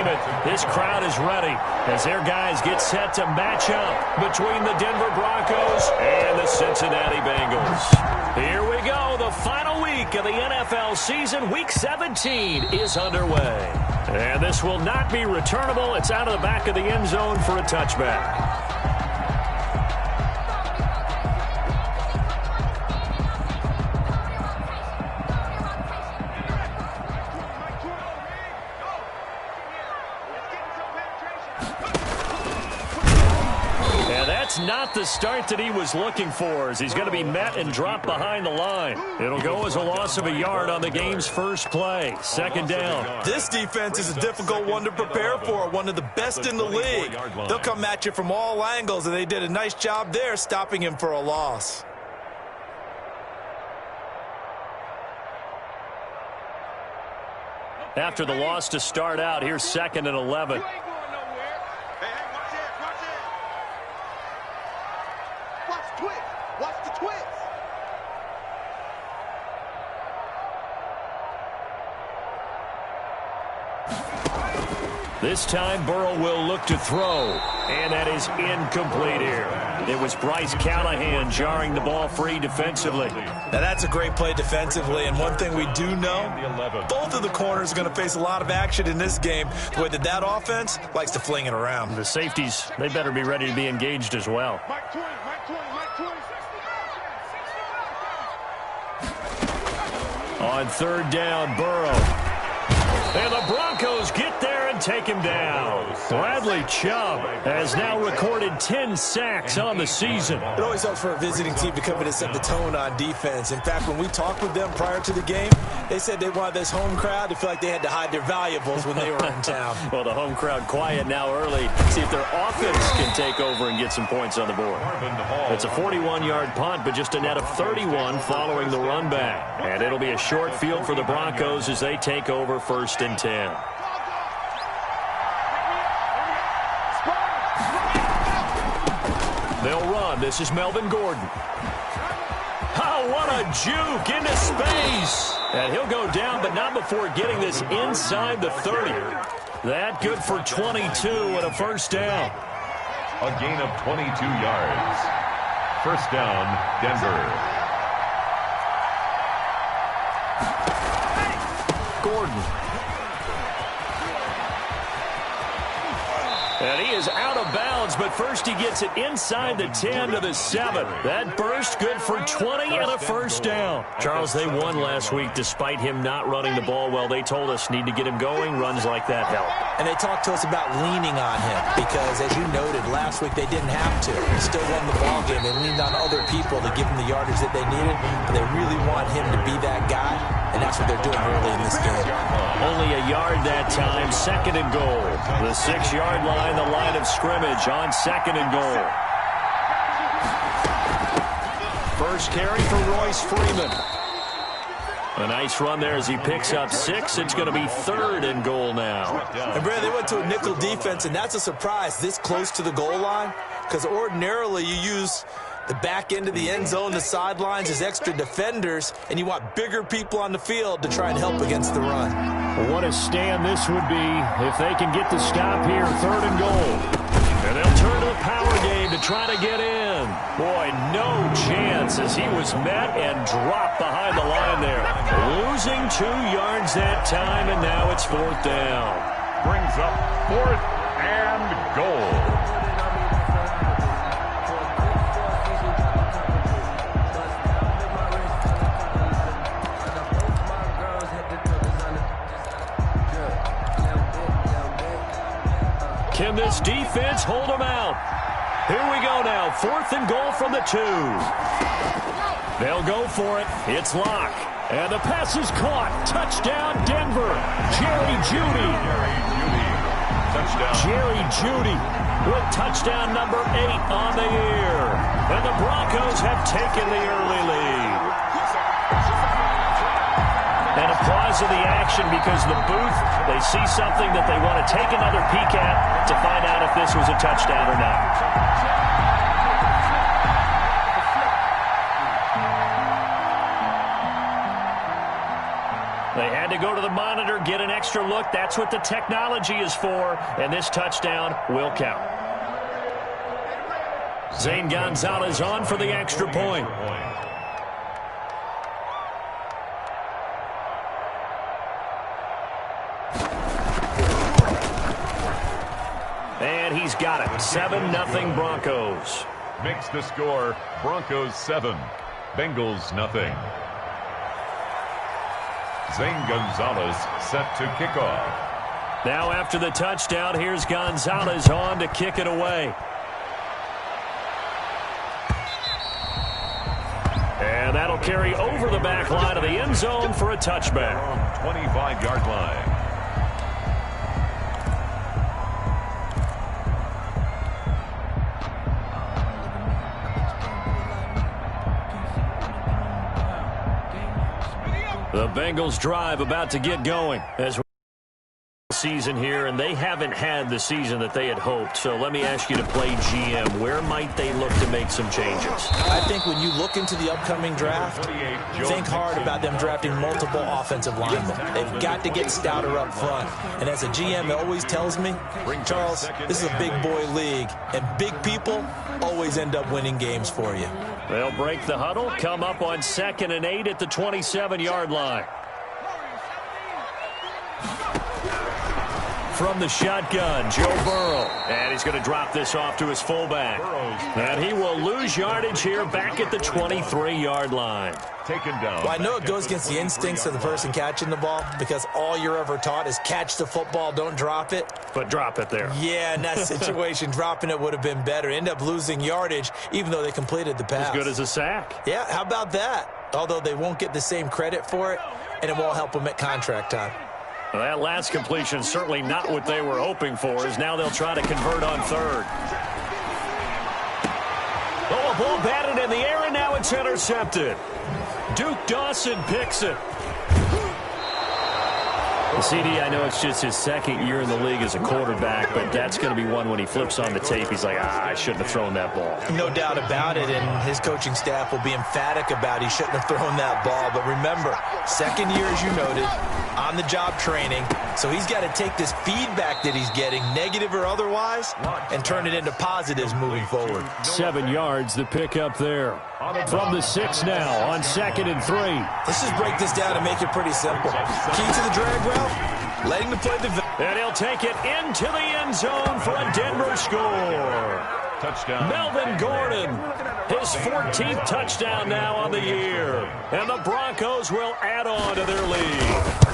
name it. This crowd is ready as their guys get set to match up between the Denver Broncos and the Cincinnati Bengals. Here we go. The final week of the NFL season. Week 17 is underway. And this will not be returnable. It's out of the back of the end zone for a touchback. Not the start that he was looking for, as he's going to be met and dropped behind the line. It'll go as a loss of a yard on the game's first play. Second down. This defense is a difficult one to prepare for, one of the best in the league. They'll come at you from all angles, and they did a nice job there stopping him for a loss. After the loss to start out, here's 2nd and 11. This time, Burrow will look to throw, and that is incomplete here. It was Bryce Callahan jarring the ball free defensively. Now, that's a great play defensively, and one thing we do know, both of the corners are going to face a lot of action in this game, the way that offense likes to fling it around. The safeties, they better be ready to be engaged as well. On 3rd down, Burrow. And the Broncos get there and take him down. Bradley Chubb has now recorded 10 sacks on the season. It always helps for a visiting team to come in and set the tone on defense. In fact, when we talked with them prior to the game, they said they wanted this home crowd to feel like they had to hide their valuables when they were in town. Well, the home crowd quiet now early. See if their offense can take over and get some points on the board. It's a 41-yard punt, but just a net of 31 following the run back. And it'll be a short field for the Broncos as they take over 1st and 10. They'll run. This is Melvin Gordon. Oh, what a juke into space. And he'll go down, but not before getting this inside the 30. That good for 22 and a 1st down. A gain of 22 yards. 1st down, Denver. Gordon. And he is out of bounds, but first he gets it inside the 10 to the 7. That burst good for 20 and a 1st down. Charles, they won last week despite him not running the ball well. They told us need to get him going. Runs like that help. And they talked to us about leaning on him because, as you noted, last week they didn't have to. They still won the ball game. They leaned on other people to give them the yardage that they needed, but they really want him to be that guy, and that's what they're doing early in this game. Only a yard that time. 2nd and goal. The 6-yard line, the line of scrimmage on 2nd and goal. First carry for Royce Freeman. A nice run there as he picks up 6. It's going to be 3rd and goal now. And Brad, they went to a nickel defense, and that's a surprise this close to the goal line, because ordinarily you use the back end of the end zone, the sidelines as extra defenders, and you want bigger people on the field to try and help against the run. What a stand this would be if they can get the stop here, 3rd and goal. And they'll turn to the power game to try to get in. Boy, no chance as he was met and dropped behind the line there. Losing 2 yards that time, and now it's 4th down. Brings up 4th and goal. Can this defense hold them out? Here we go now. 4th and goal from the 2. They'll go for it. It's Locke. And the pass is caught. Touchdown, Denver. Jerry Jeudy. Touchdown. Jerry Jeudy with touchdown number 8 on the year. And the Broncos have taken the early lead. And applause of the action because the booth, they see something that they want to take another peek at to find out if this was a touchdown or not. They had to go to the monitor, get an extra look. That's what the technology is for, and this touchdown will count. Zane Gonzalez on for the extra point. And he's got it. 7-0 Broncos. Makes the score Broncos 7, Bengals nothing. Zane Gonzalez set to kick off. Now after the touchdown, here's Gonzalez on to kick it away. And that'll carry over the back line of the end zone for a touchback. 25-yard line. The Bengals drive about to get going as we season here, and they haven't had the season that they had hoped. So let me ask you to play GM. Where might they look to make some changes? I think when you look into the upcoming draft, think hard about them drafting multiple offensive linemen. They've got to get stouter up front. And as a GM, it always tells me, Charles, this is a big boy league, and big people always end up winning games for you. They'll break the huddle, come up on 2nd and 8 at the 27-yard line. From the shotgun, Joe Burrow. And he's going to drop this off to his fullback. And he will lose yardage here back at the 23-yard line. Taken down. Well, I know it goes against the instincts of the person catching the ball because all you're ever taught is catch the football, don't drop it. But drop it there. Yeah, in that situation, dropping it would have been better. End up losing yardage even though they completed the pass. As good as a sack. Yeah, how about that? Although they won't get the same credit for it, and it won't help them at contract time. Well, that last completion certainly not what they were hoping for, as now they'll try to convert on 3rd. Oh, a ball batted in the air, and now it's intercepted. Duke Dawson picks it. CD, I know it's just his 2nd year in the league as a quarterback, but that's going to be one when he flips on the tape. He's like, I shouldn't have thrown that ball. No doubt about it, and his coaching staff will be emphatic about he shouldn't have thrown that ball. But remember, 2nd year, as you noted, on-the-job training, so he's got to take this feedback that he's getting, negative or otherwise, and turn it into positives moving forward. 7 yards, the pickup there. From the 6 now on 2nd and 3. Let's just break this down and make it pretty simple. Key to the drag route, letting him play the... And he'll take it into the end zone for a Denver score. Touchdown. Melvin Gordon, his 14th touchdown now on the year. And the Broncos will add on to their lead.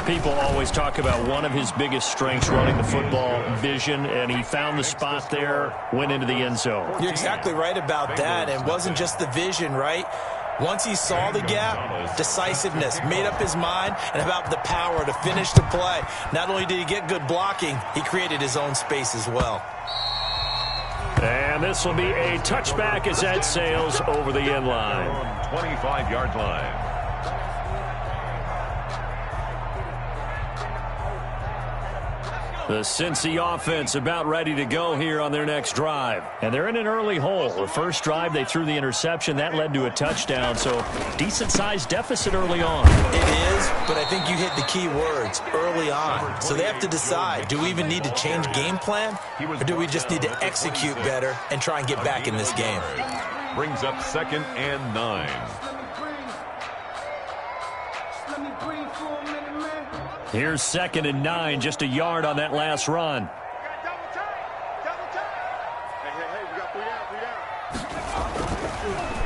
People always talk about one of his biggest strengths running the football, vision, and he found the spot there, went into the end zone. You're exactly right about that, and it wasn't just the vision, right? Once he saw the gap, decisiveness, made up his mind, and about the power to finish the play. Not only did he get good blocking, he created his own space as well. And this will be a touchback as that sails over the end line. 25-yard line. The Cincy offense about ready to go here on their next drive. And they're in an early hole. The first drive, they threw the interception. That led to a touchdown, so decent-sized deficit early on. It is, but I think you hit the key words, early on. So they have to decide, do we even need to change game plan, or do we just need to execute better and try and get back in this game? Brings up 2nd and 9. Here's 2nd and 9, just a yard on that last run.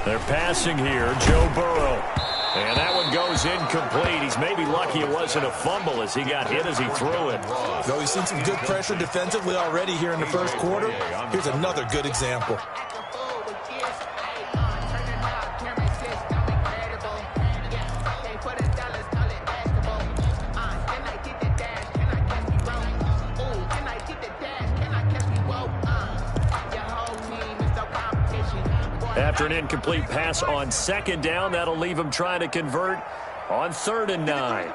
They're passing here, Joe Burrow. And that one goes incomplete. He's maybe lucky it wasn't a fumble as he got hit as he threw it. Though he's seen some good pressure defensively already here in the first quarter, here's another good example. After an incomplete pass on 2nd down, that'll leave him trying to convert on 3rd and 9.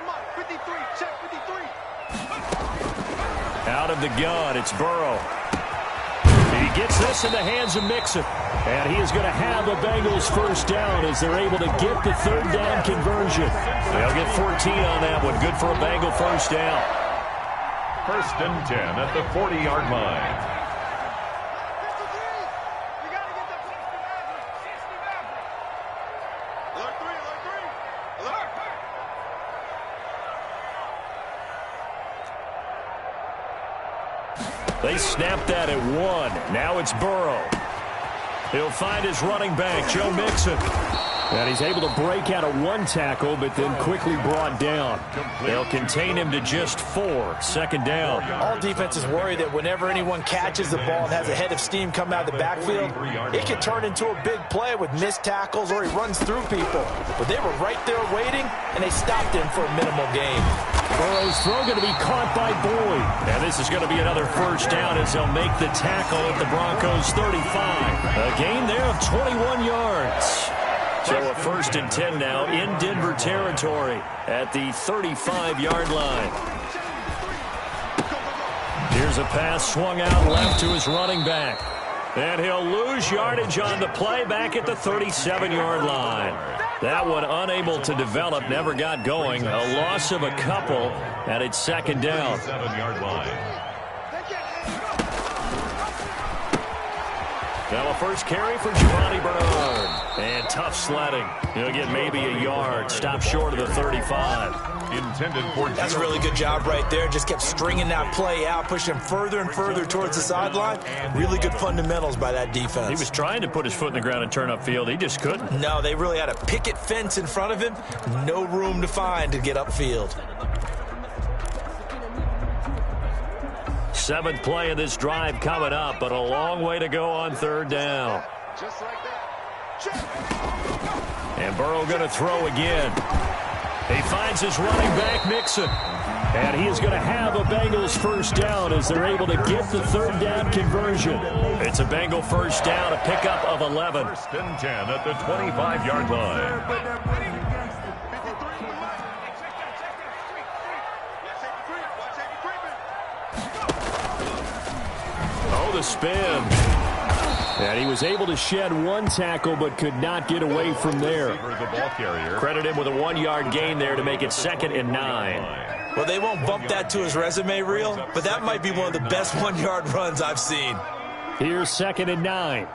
Out of the gun, it's Burrow. He gets this in the hands of Mixon. And he is going to have a Bengals first down as they're able to get the third down conversion. They'll get 14 on that one. Good for a Bengal first down. First and 10 at the 40-yard line. They snapped that at 1. Now it's Burrow. He'll find his running back, Joe Mixon. And he's able to break out of 1 tackle, but then quickly brought down. They'll contain him to just 4. Second down. All defenses worry that whenever anyone catches the ball and has a head of steam come out of the backfield, it can turn into a big play with missed tackles or he runs through people. But they were right there waiting, and they stopped him for a minimal gain. Burrow's throw going to be caught by Boyd. And this is going to be another first down as they'll make the tackle at the Broncos' 35. A gain there of 21 yards. So a first and 10 now in Denver territory at the 35-yard line. Here's a pass swung out left to his running back. And he'll lose yardage on the play back at the 37-yard line. That one unable to develop, never got going. A loss of a couple, and it's second down. 7-yard line. Now a first carry for Giovanni Bernard. And tough sledding. He'll get maybe a yard. Stop short of the 35. Intended for That's a really good job right there. Just kept stringing that play out, pushing him further and further towards the sideline. Really good fundamentals by that defense. He was trying to put his foot in the ground and turn upfield. He just couldn't. No, they really had a picket fence in front of him. No room to find to get upfield. 7th play of this drive coming up, but a long way to go on third down. Just like that. And Burrow going to throw again. He finds his running back, Mixon. And he is going to have a Bengals first down as they're able to get the third down conversion. It's a Bengal first down, a pickup of 11. First and 10 at the 25-yard line. Oh, the spin. And he was able to shed 1 tackle but could not get away from there. The ball carrier. Credit him with a 1-yard gain there to make it 2nd and 9. Well, they won't bump that to his resume reel, but that might be one of the best 1-yard runs I've seen. Here's 2nd and 9.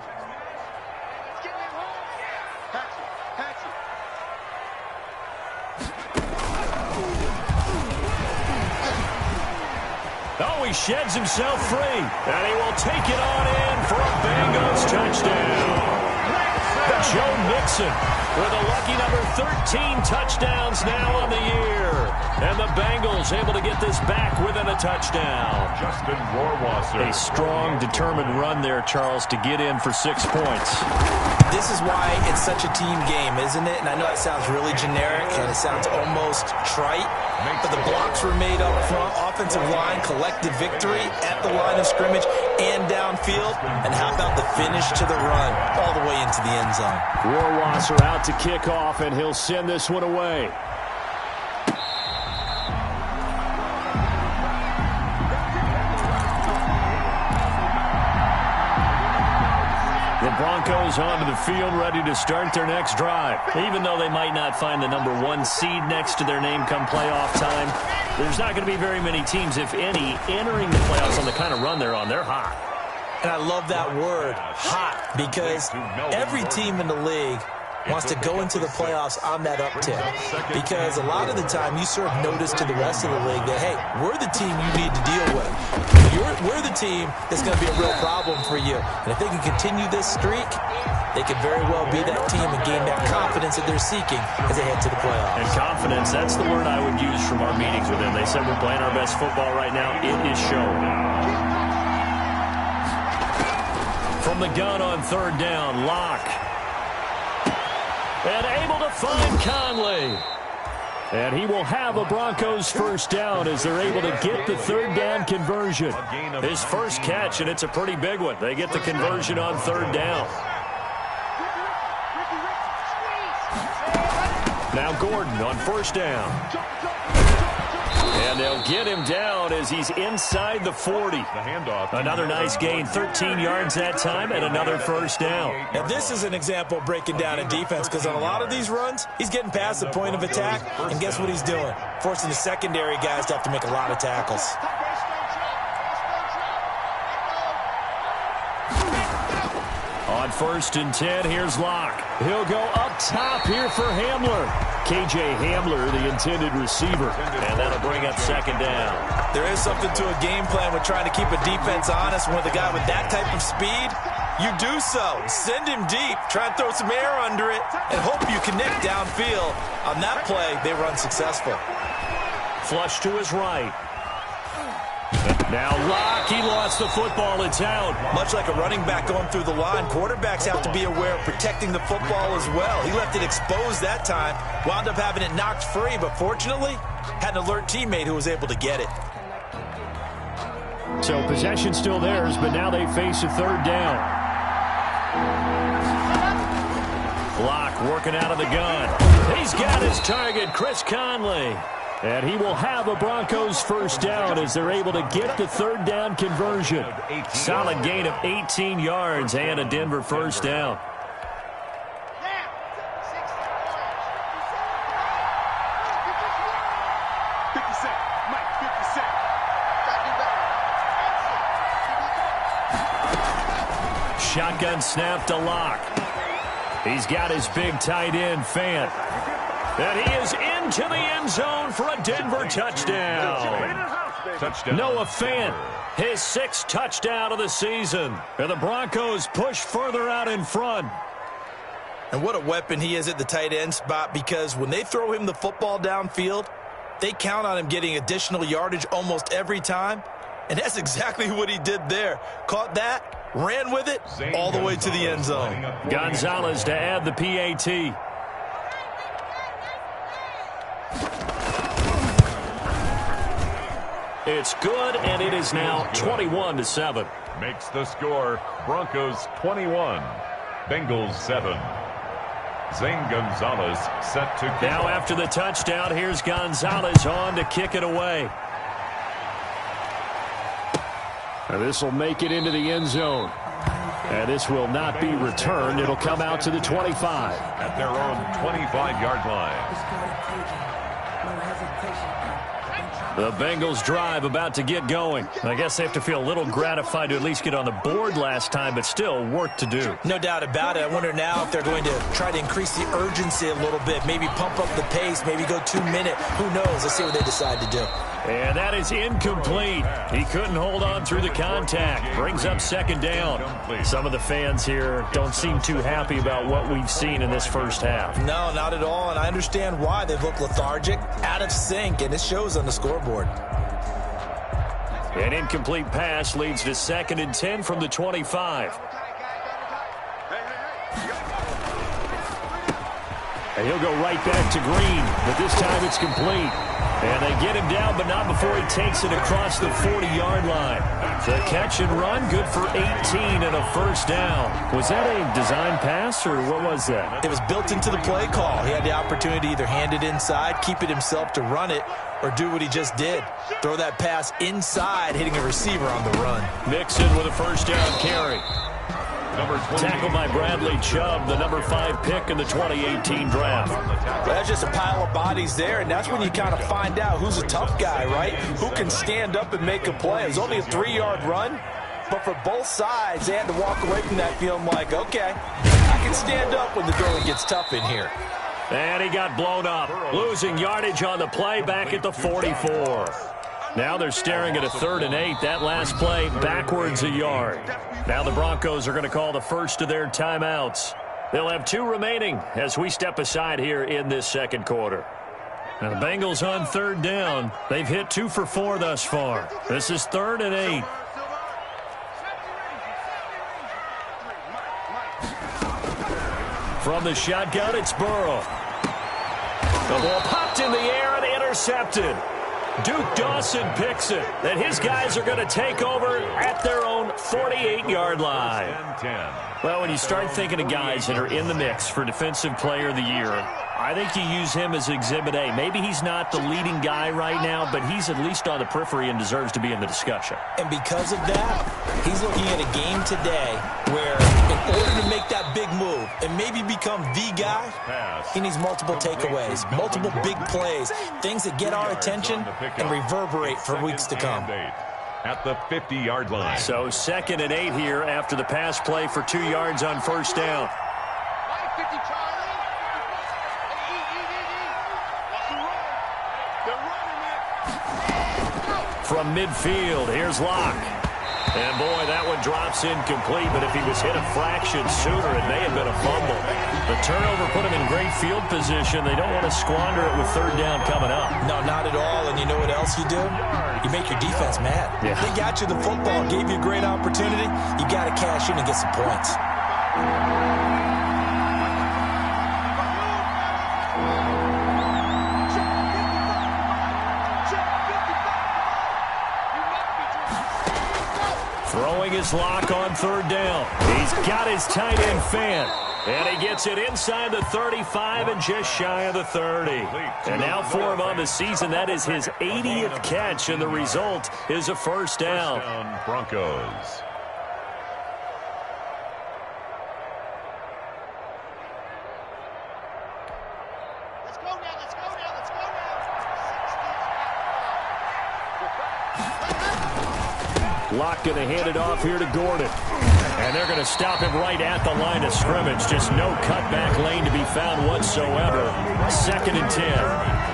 Oh, he sheds himself free, and he will take it on in for a Bengals touchdown. Joe Mixon with a lucky number 13 touchdowns now on the year. And the Bengals able to get this back within a touchdown. Justin Rohrwasser. A strong, determined run there, Charles, to get in for 6 points. This is why it's such a team game, isn't it? And I know it sounds really generic, and it sounds almost trite, but the blocks were made up front. Offensive line, collective victory at the line of scrimmage and downfield. And how about the finish to the run all the way into the end zone? Rohrwasser out to kick off, and he'll send this one away. The Broncos onto the field ready to start their next drive. Even though they might not find the number 1 seed next to their name come playoff time, there's not going to be very many teams, if any, entering the playoffs on the kind of run they're on. They're hot. And I love that word, hot, because every team in the league wants to go into the playoffs on that uptick. Because a lot of the time you serve notice to the rest of the league that, hey, we're the team you need to deal with. We're the team that's going to be a real problem for you. And if they can continue this streak, they could very well be that team and gain that confidence that they're seeking as they head to the playoffs. And confidence, that's the word I would use from our meetings with them. They said we're playing our best football right now. It is showing. From the gun on third down, Locke. And able to find Conley. And he will have a Broncos first down as they're able to get the third down conversion. His first catch, and it's a pretty big one. They get the conversion on third down. Now Gordon on first down. And they'll get him down as he's inside the 40. The handoff. Another nice gain, 13 yards that time, and another first down. Now, this is an example of breaking down in defense because on a lot of these runs, he's getting past the point of attack, and guess what he's doing? Forcing the secondary guys to have to make a lot of tackles. On 1st and 10, here's Locke. He'll go up top here for Hamler. KJ Hamler, the intended receiver. And that'll bring up 2nd down. There is something to a game plan with trying to keep a defense honest. When with a guy with that type of speed, you do so. Send him deep. Try and throw some air under it and hope you connect downfield. On that play, they were unsuccessful. Flush to his right. Now Locke, he lost the football. It's out. Much like a running back going through the line, quarterbacks have to be aware of protecting the football as well. He left it exposed that time, wound up having it knocked free, but fortunately, had an alert teammate who was able to get it. So possession still theirs, but now they face a 3rd down. Locke working out of the gun. He's got his target, Chris Conley. And he will have a Broncos 1st down as they're able to get the 3rd down conversion. Solid gain of 18 yards and a Denver 1st down. Shotgun snap to Locke. He's got his big tight end, Fant. And he is into the end zone for a Denver touchdown. Noah Fant, his 6th touchdown of the season. And the Broncos push further out in front. And what a weapon he is at the tight end spot, because when they throw him the football downfield, they count on him getting additional yardage almost every time. And that's exactly what he did there. Caught that, ran with it, all the way to the end zone. Gonzalez to add the PAT. It's good, and it is now 21-7. Makes the score Broncos 21, Bengals 7. Zane Gonzalez set to kick. Now after the touchdown, here's Gonzalez on to kick it away. And this will make it into the end zone. And this will not be returned. It'll come out to the 25. At their own 25-yard line. The Bengals drive about to get going. I guess they have to feel a little gratified to at least get on the board last time, but still work to do. No doubt about it. I wonder now if they're going to try to increase the urgency a little bit, maybe pump up the pace, maybe go 2-minute. Who knows? Let's see what they decide to do. And that is incomplete. He couldn't hold on through the contact. Brings up 2nd down. Some of the fans here don't seem too happy about what we've seen in this first half. No, not at all, and I understand why. They've looked lethargic, out of sync, and it shows on the scoreboard. An incomplete pass leads to 2nd and 10 from the 25. And he'll go right back to Green, but this time it's complete. And they get him down, but not before he takes it across the 40-yard line. The catch and run, good for 18 and a 1st down. Was that a design pass, or what was that? It was built into the play call. He had the opportunity to either hand it inside, keep it himself to run it, or do what he just did. Throw that pass inside, hitting a receiver on the run. Mixon with a 1st down carry. Tackled by Bradley Chubb, the number 5 pick in the 2018 draft. That's just a pile of bodies there, and that's when you kind of find out who's a tough guy, right? Who can stand up and make a play. It was only a 3-yard run, but for both sides, they had to walk away from that feeling like, okay, I can stand up when the going gets tough in here. And he got blown up, losing yardage on the play back at the 44. Now they're staring at a 3rd and 8. That last play backwards a yard. Now the Broncos are going to call the first of their timeouts. They'll have 2 remaining as we step aside here in this 2nd quarter. Now the Bengals on 3rd down. They've hit 2 for 4 thus far. This is 3rd and 8. From the shotgun, it's Burrow. The ball popped in the air and intercepted. Duke Dawson picks it. And his guys are going to take over at their own 48-yard line. Well, when you start thinking of guys that are in the mix for Defensive Player of the Year, I think you use him as Exhibit A. Maybe he's not the leading guy right now, but he's at least on the periphery and deserves to be in the discussion. And because of that, he's looking at a game today where in order to make that big move and maybe become the guy, he needs multiple takeaways, multiple big plays, things that get our attention and reverberate for weeks to come. At the 50-yard line. So 2nd and 8 here after the pass play for 2 yards on first down. From midfield, here's Locke. And boy, that one drops incomplete, but if he was hit a fraction sooner, it may have been a fumble. The turnover put him in great field position. They don't want to squander it with 3rd down coming up. No, not at all. And you know what else you do? You make your defense mad. Yeah. They got you the football, gave you a great opportunity. You got to cash in and get some points. Throwing his Lock on 3rd down. He's got his tight end fan. And he gets it inside the 35 and just shy of the 30. And now for him on the season, that is his 80th catch, and the result is a first down. Broncos. Locke going to hand it off here to Gordon. And they're going to stop him right at the line of scrimmage. Just no cutback lane to be found whatsoever. 2nd and 10.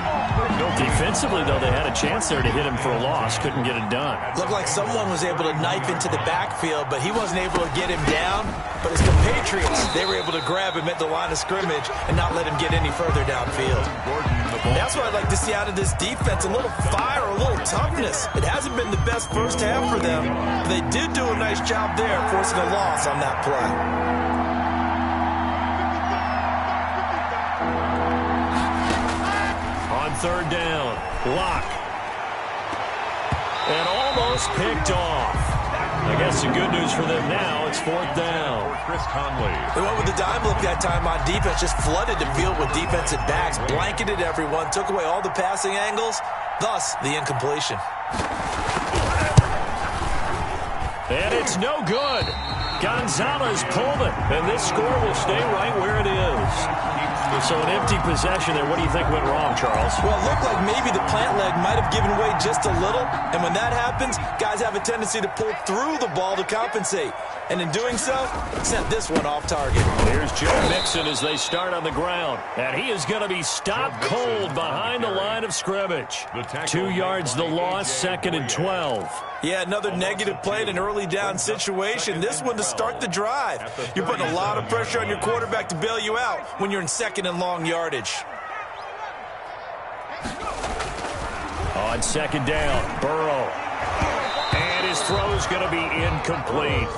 Defensively, though, they had a chance there to hit him for a loss. Couldn't get it done. Looked like someone was able to knife into the backfield, but he wasn't able to get him down. But his compatriots, they were able to grab him at the line of scrimmage and not let him get any further downfield. That's what I'd like to see out of this defense, a little fire, a little toughness. It hasn't been the best first half for them, but they did do a nice job there, forcing a loss on that play. On 3rd down, Locke. And almost picked off. I guess the good news for them now, it's 4th down. Chris Conley. They went with the dime look that time on defense, just flooded the field with defensive backs, blanketed everyone, took away all the passing angles, thus the incompletion. And it's no good. Gonzalez pulled it, and this score will stay right where it is. So an empty possession there. What do you think went wrong, Charles? Well, it looked like maybe the plant leg might have given way just a little, and when that happens, guys have a tendency to pull through the ball to compensate. And in doing so, sent this one off target. Here's Joe Mixon as they start on the ground. And he is going to be stopped cold behind the line of scrimmage. 2 yards the loss, 2nd and 12. Yeah, another negative play in an early down situation. This one to start the drive. You're putting a lot of pressure on your quarterback to bail you out when you're in 2nd and long yardage. On 2nd down, Burrow. And his throw's going to be incomplete.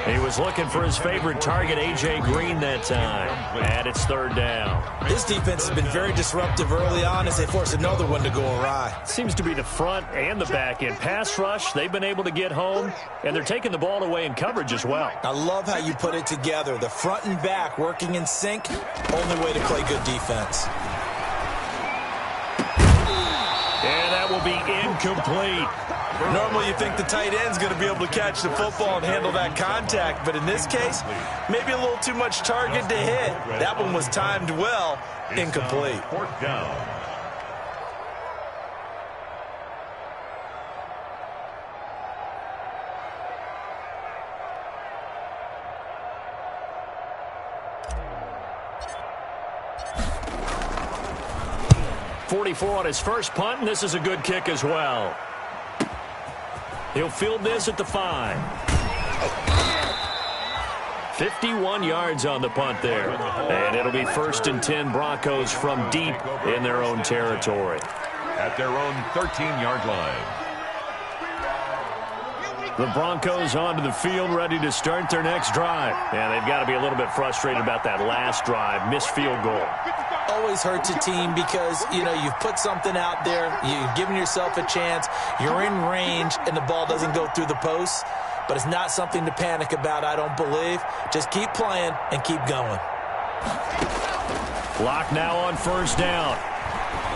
He was looking for his favorite target, A.J. Green, that time. And it's 3rd down. This defense has been very disruptive early on as they force another one to go awry. Seems to be the front and the back end. Pass rush, they've been able to get home, and they're taking the ball away in coverage as well. I love how you put it together. The front and back working in sync, only way to play good defense. And that will be incomplete. Normally you think the tight end's going to be able to catch the football and handle that contact, but in this case, maybe a little too much target to hit. That one was timed well, incomplete. 4th down. .44 on his first punt, and this is a good kick as well. He'll field this at the 5. 51 yards on the punt there. And it'll be 1st and 10 Broncos from deep in their own territory. At their own 13-yard line. The Broncos onto the field, ready to start their next drive. And they've got to be a little bit frustrated about that last drive, missed field goal. Always hurts a team because, you know, you've put something out there, you've given yourself a chance, you're in range, and the ball doesn't go through the posts. But it's not something to panic about, I don't believe. Just keep playing and keep going. Clock now on first down.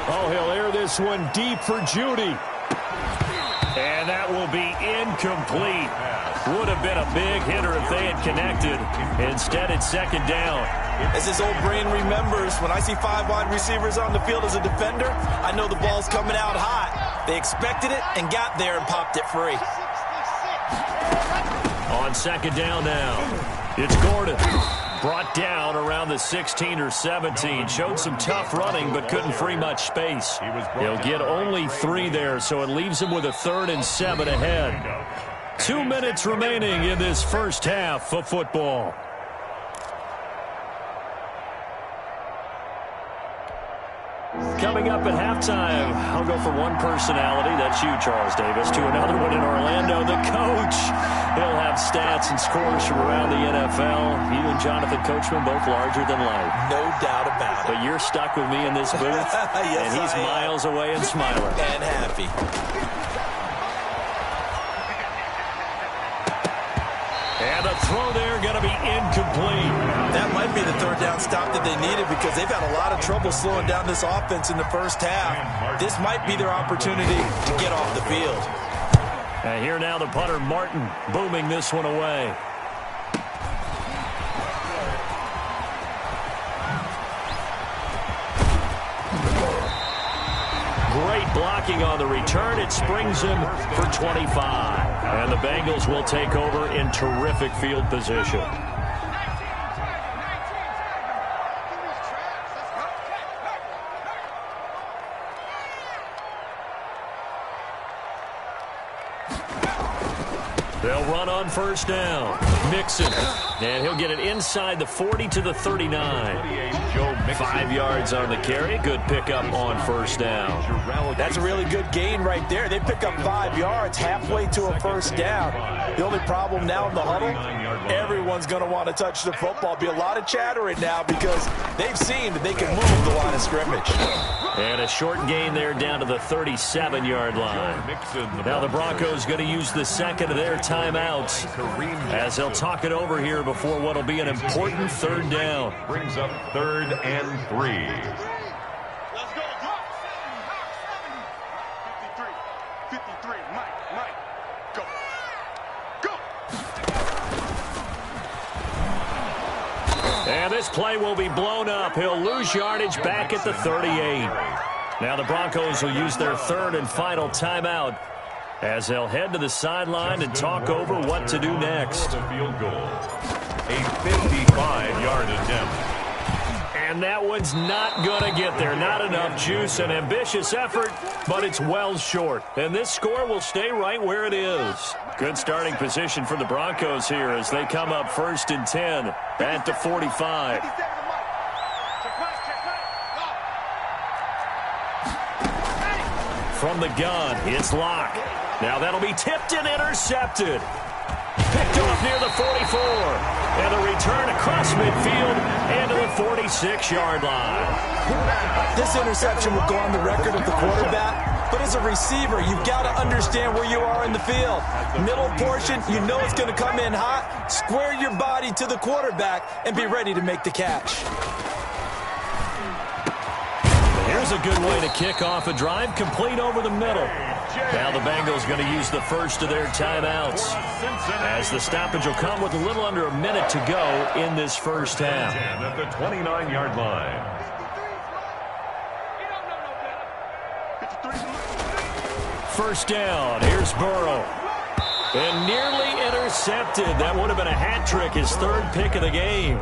Oh, he'll air this one deep for Judy. And that will be incomplete. Would have been a big hitter if they had connected. Instead, it's second down. As his old brain remembers, when I see 5 wide receivers on the field as a defender, I know the ball's coming out hot. They expected it and got there and popped it free. On second down now, it's Gordon. Brought down around the 16 or 17. Showed some tough running, but couldn't free much space. He'll get only 3 there, so it leaves him with a 3rd and 7 ahead. 2 minutes remaining in this first half of football. Coming up at halftime, I'll go from one personality, that's you, Charles Davis, to another one in Orlando, the coach. He'll have stats and scores from around the NFL. You and Jonathan Coachman both larger than life. No doubt about it. But you're stuck with me in this booth, yes, and he's miles away and smiling. And happy. And the throw there going to be incomplete. That might be the 3rd down stop that they needed because they've had a lot of trouble slowing down this offense in the first half. This might be their opportunity to get off the field. And here now the punter, Martin, booming this one away. Great blocking on the return. It springs him for 25. And the Bengals will take over in terrific field position. They'll run on first down. Mixon. And he'll get it inside the 40 to the 39. 5 yards on the carry. Good pickup on first down. That's a really good gain right there. They pick up 5 yards halfway to a first down. The only problem now in the huddle, everyone's going to want to touch the football. Be a lot of chattering now because they've seen that they can move the line of scrimmage. And a short gain there down to the 37-yard line. Now the Broncos going to use the second of their timeouts as they'll talk it over here before what will be an important 3rd down. Brings up 3rd and 3. Let's go. 53. Mike. Go. And this play will be blown up. He'll lose yardage back at the 38. Now the Broncos will use their 3rd and final timeout as they'll head to the sideline and talk over what to do next. Field goal. A 55-yard attempt. And that one's not going to get there. Not enough juice. An ambitious effort, but it's well short. And this score will stay right where it is. Good starting position for the Broncos here as they come up 1st and 10 at the 45. From the gun, it's Locke. Now that'll be tipped and intercepted. Picked off near the 44. And a return across midfield and to the 46-yard line. This interception will go on the record of the quarterback, but as a receiver, you've got to understand where you are in the field. Middle portion, you know it's going to come in hot. Square your body to the quarterback and be ready to make the catch. Here's a good way to kick off a drive, complete over the middle. Now the Bengals going to use the first of their timeouts as the stoppage will come with a little under a minute to go in this first half. At the 29-yard line. First down. Here's Burrow. And nearly intercepted. That would have been a hat trick, his 3rd pick of the game.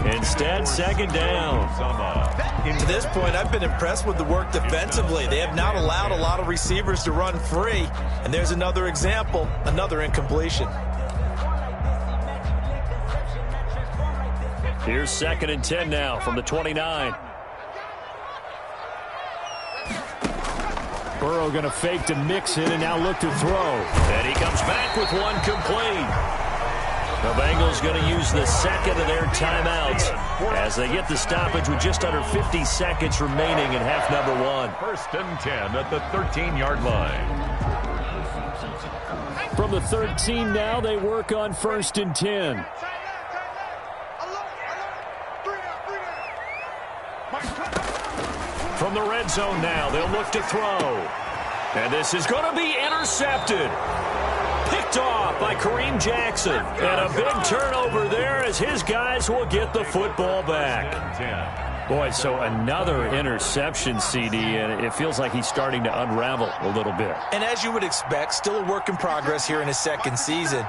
Instead, second down. To this point, I've been impressed with the work defensively. They have not allowed a lot of receivers to run free. And there's another example, another incompletion. Here's 2nd and 10 now from the 29. Burrow going to fake to Mixon and now look to throw. And he comes back with one complete. The Bengals going to use the second of their timeouts as they get the stoppage with just under 50 seconds remaining in half number 1. 1st and 10 at the 13-yard line. From the 13 now, they work on 1st and 10. Mike. From the red zone now, they'll look to throw. And this is going to be intercepted. Picked off by Kareem Jackson. And a big turnover there as his guys will get the football back. Boy, so another interception, CD, and it feels like he's starting to unravel a little bit. And as you would expect, still a work in progress here in his second season.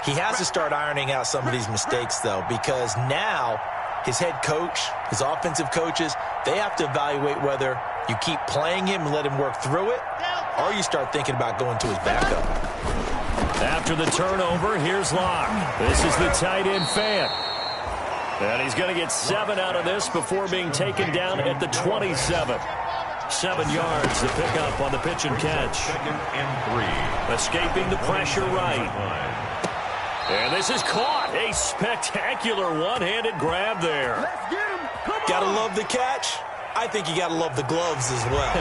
He has to start ironing out some of these mistakes, though, because now his head coach, his offensive coaches, they have to evaluate whether you keep playing him and let him work through it, or you start thinking about going to his backup. After the turnover, here's Locke. This is the tight end fan. And he's going to get 7 out of this before being taken down at the 27. 7 yards to pick up on the pitch and catch. Second and 3. Escaping the pressure right. And this is caught. A spectacular one-handed grab there. Let's get him. Come on. Gotta love the catch. I think you gotta love the gloves as well.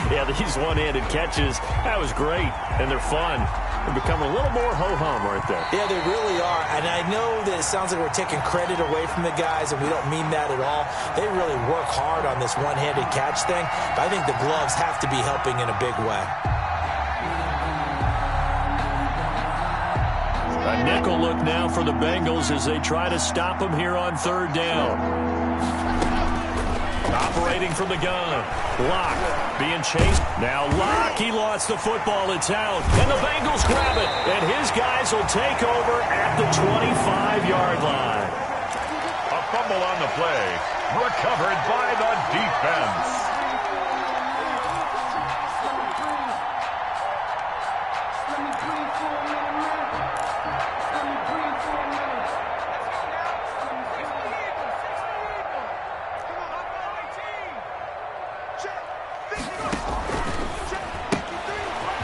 Yeah, these one-handed catches, that was great, and they're fun. They're becoming a little more ho-hum right there. Yeah, they really are. And I know that it sounds like we're taking credit away from the guys, and we don't mean that at all. They really work hard on this one-handed catch thing, but I think the gloves have to be helping in a big way. A nickel look now for the Bengals as they try to stop him here on 3rd down. Operating from the gun. Locke being chased. Now Locke, he lost the football. It's out. And the Bengals grab it. And his guys will take over at the 25-yard line. A fumble on the play. Recovered by the defense.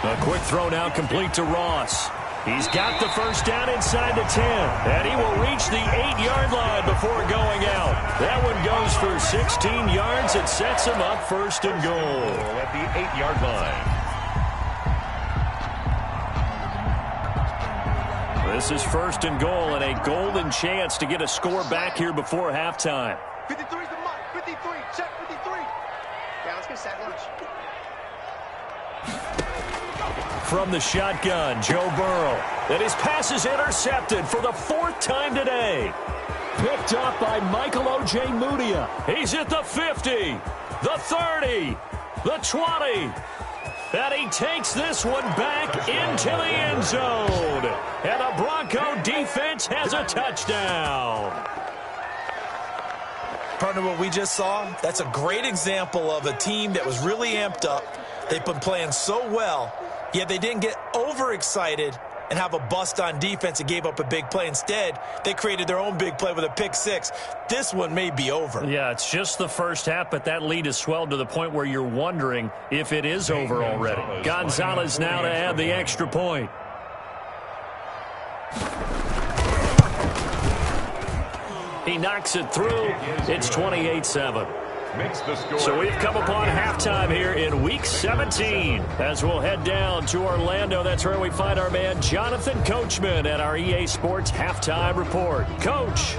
A quick throw now complete to Ross. He's got the first down inside the 10. And he will reach the 8-yard line before going out. That one goes for 16 yards. It sets him up 1st and goal. At the 8-yard line. This is 1st and goal and a golden chance to get a score back here before halftime. 53 is the mark. 53. Check 53. Yeah, let's get set lunch. From the shotgun, Joe Burrow. And his pass is intercepted for the 4th time today. Picked up by Michael O.J. Mudia. He's at the 50, the 30, the 20. And he takes this one back into the end zone. And the Bronco defense has a touchdown. Partner, what we just saw, that's a great example of a team that was really amped up. They've been playing so well, yet they didn't get overexcited and have a bust on defense and gave up a big play. Instead, they created their own big play with a pick 6. This one may be over. Yeah, it's just the first half, but that lead has swelled to the point where you're wondering if it is over already. Gonzalez now to add the extra point. He knocks it through. It's 28-7. So we've come upon halftime here in Week 17 as we'll head down to Orlando. That's where we find our man Jonathan Coachman at our EA Sports Halftime Report. Coach.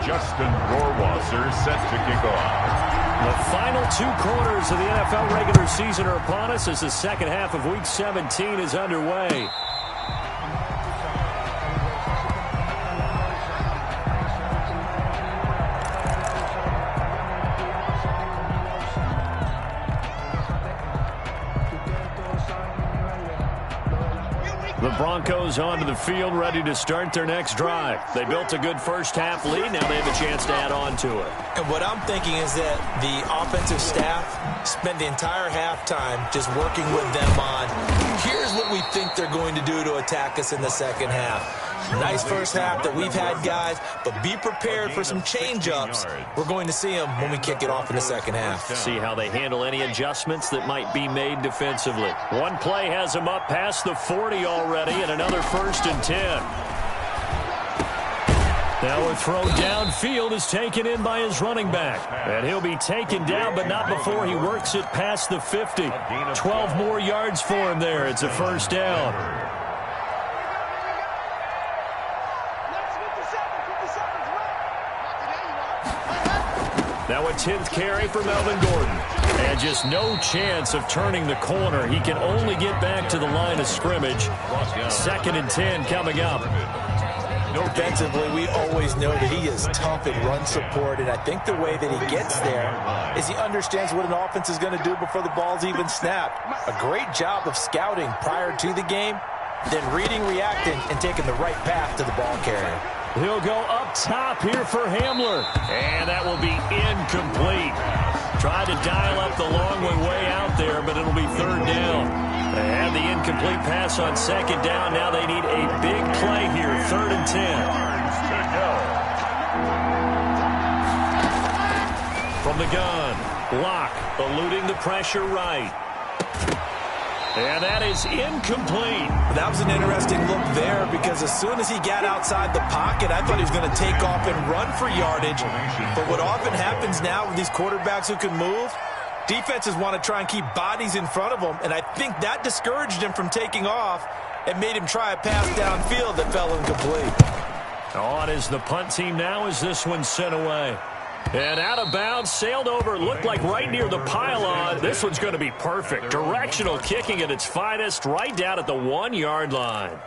Justin Rohrwasser set to kick off. The final 2 quarters of the NFL regular season are upon us as the second half of Week 17 is underway. The Broncos onto the field, ready to start their next drive. They built a good first half lead. Now they have a chance to add on to it. And what I'm thinking is that the offensive staff spent the entire halftime just working with them on, here's what we think they're going to do to attack us in the second half. Nice first half that we've had, guys, but be prepared for some change-ups. We're going to see them when we kick it off in the second half. See how they handle any adjustments that might be made defensively. One play has them up past the 40 already, and another 1st and 10. Now a throw downfield is taken in by his running back. And he'll be taken down, but not before he works it past the 50. 12 more yards for him there. It's a first down. Now a 10th carry for Melvin Gordon. And just no chance of turning the corner. He can only get back to the line of scrimmage. 2nd and 10 coming up. Defensively, we always know that he is tough in run support, and I think the way that he gets there is he understands what an offense is going to do before the ball's even snapped. A great job of scouting prior to the game, then reading, reacting, and taking the right path to the ball carrier. He'll go up top here for Hamler, and that will be incomplete. Tried to dial up the long way out there, but it'll be 3rd down. They had the incomplete pass on 2nd down. Now they need a big play here, 3rd and 10. From the gun, Locke eluding the pressure right. And that is incomplete. That was an interesting look there because as soon as he got outside the pocket, I thought he was going to take off and run for yardage. But what often happens now with these quarterbacks who can move, defenses want to try and keep bodies in front of them, and I think that discouraged him from taking off and made him try a pass downfield that fell incomplete. On is the punt team now as this one's sent away. And out of bounds, sailed over, looked like right near the pylon. This one's going to be perfect. Directional kicking at its finest, right down at the 1-yard line.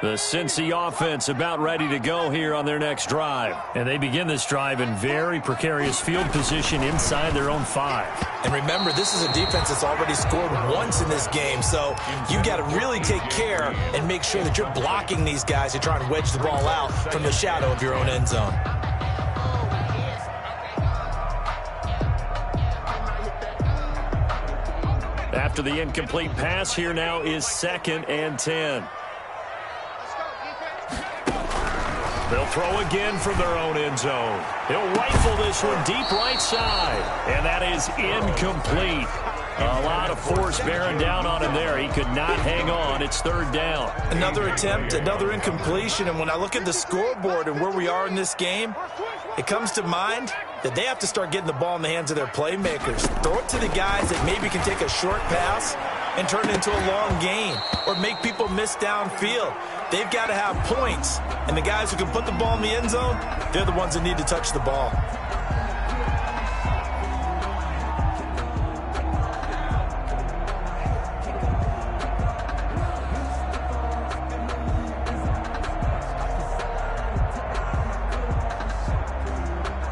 The Cincy offense about ready to go here on their next drive. And they begin this drive in very precarious field position inside their own 5. And remember, this is a defense that's already scored once in this game, so you've got to really take care and make sure that you're blocking these guys who try and wedge the ball out from the shadow of your own end zone. After the incomplete pass, here now is 2nd and 10. They'll throw again from their own end zone. He'll rifle this one deep right side. And that is incomplete. A lot of force bearing down on him there. He could not hang on. It's 3rd down. Another attempt, another incompletion. And when I look at the scoreboard and where we are in this game, it comes to mind that they have to start getting the ball in the hands of their playmakers. Throw it to the guys that maybe can take a short pass and turn it into a long gain or make people miss downfield. They've got to have points, and the guys who can put the ball in the end zone, they're the ones that need to touch the ball.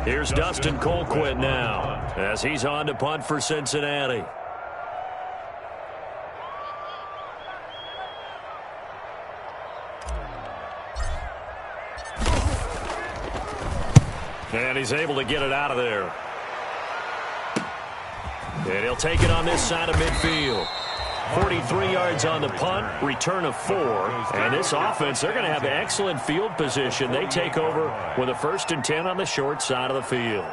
Here's Dustin Colquitt now as he's on to punt for Cincinnati. And he's able to get it out of there. And he'll take it on this side of midfield. 43 yards on the punt, return of 4. And this offense, they're going to have excellent field position. They take over with a 1st and 10 on the short side of the field.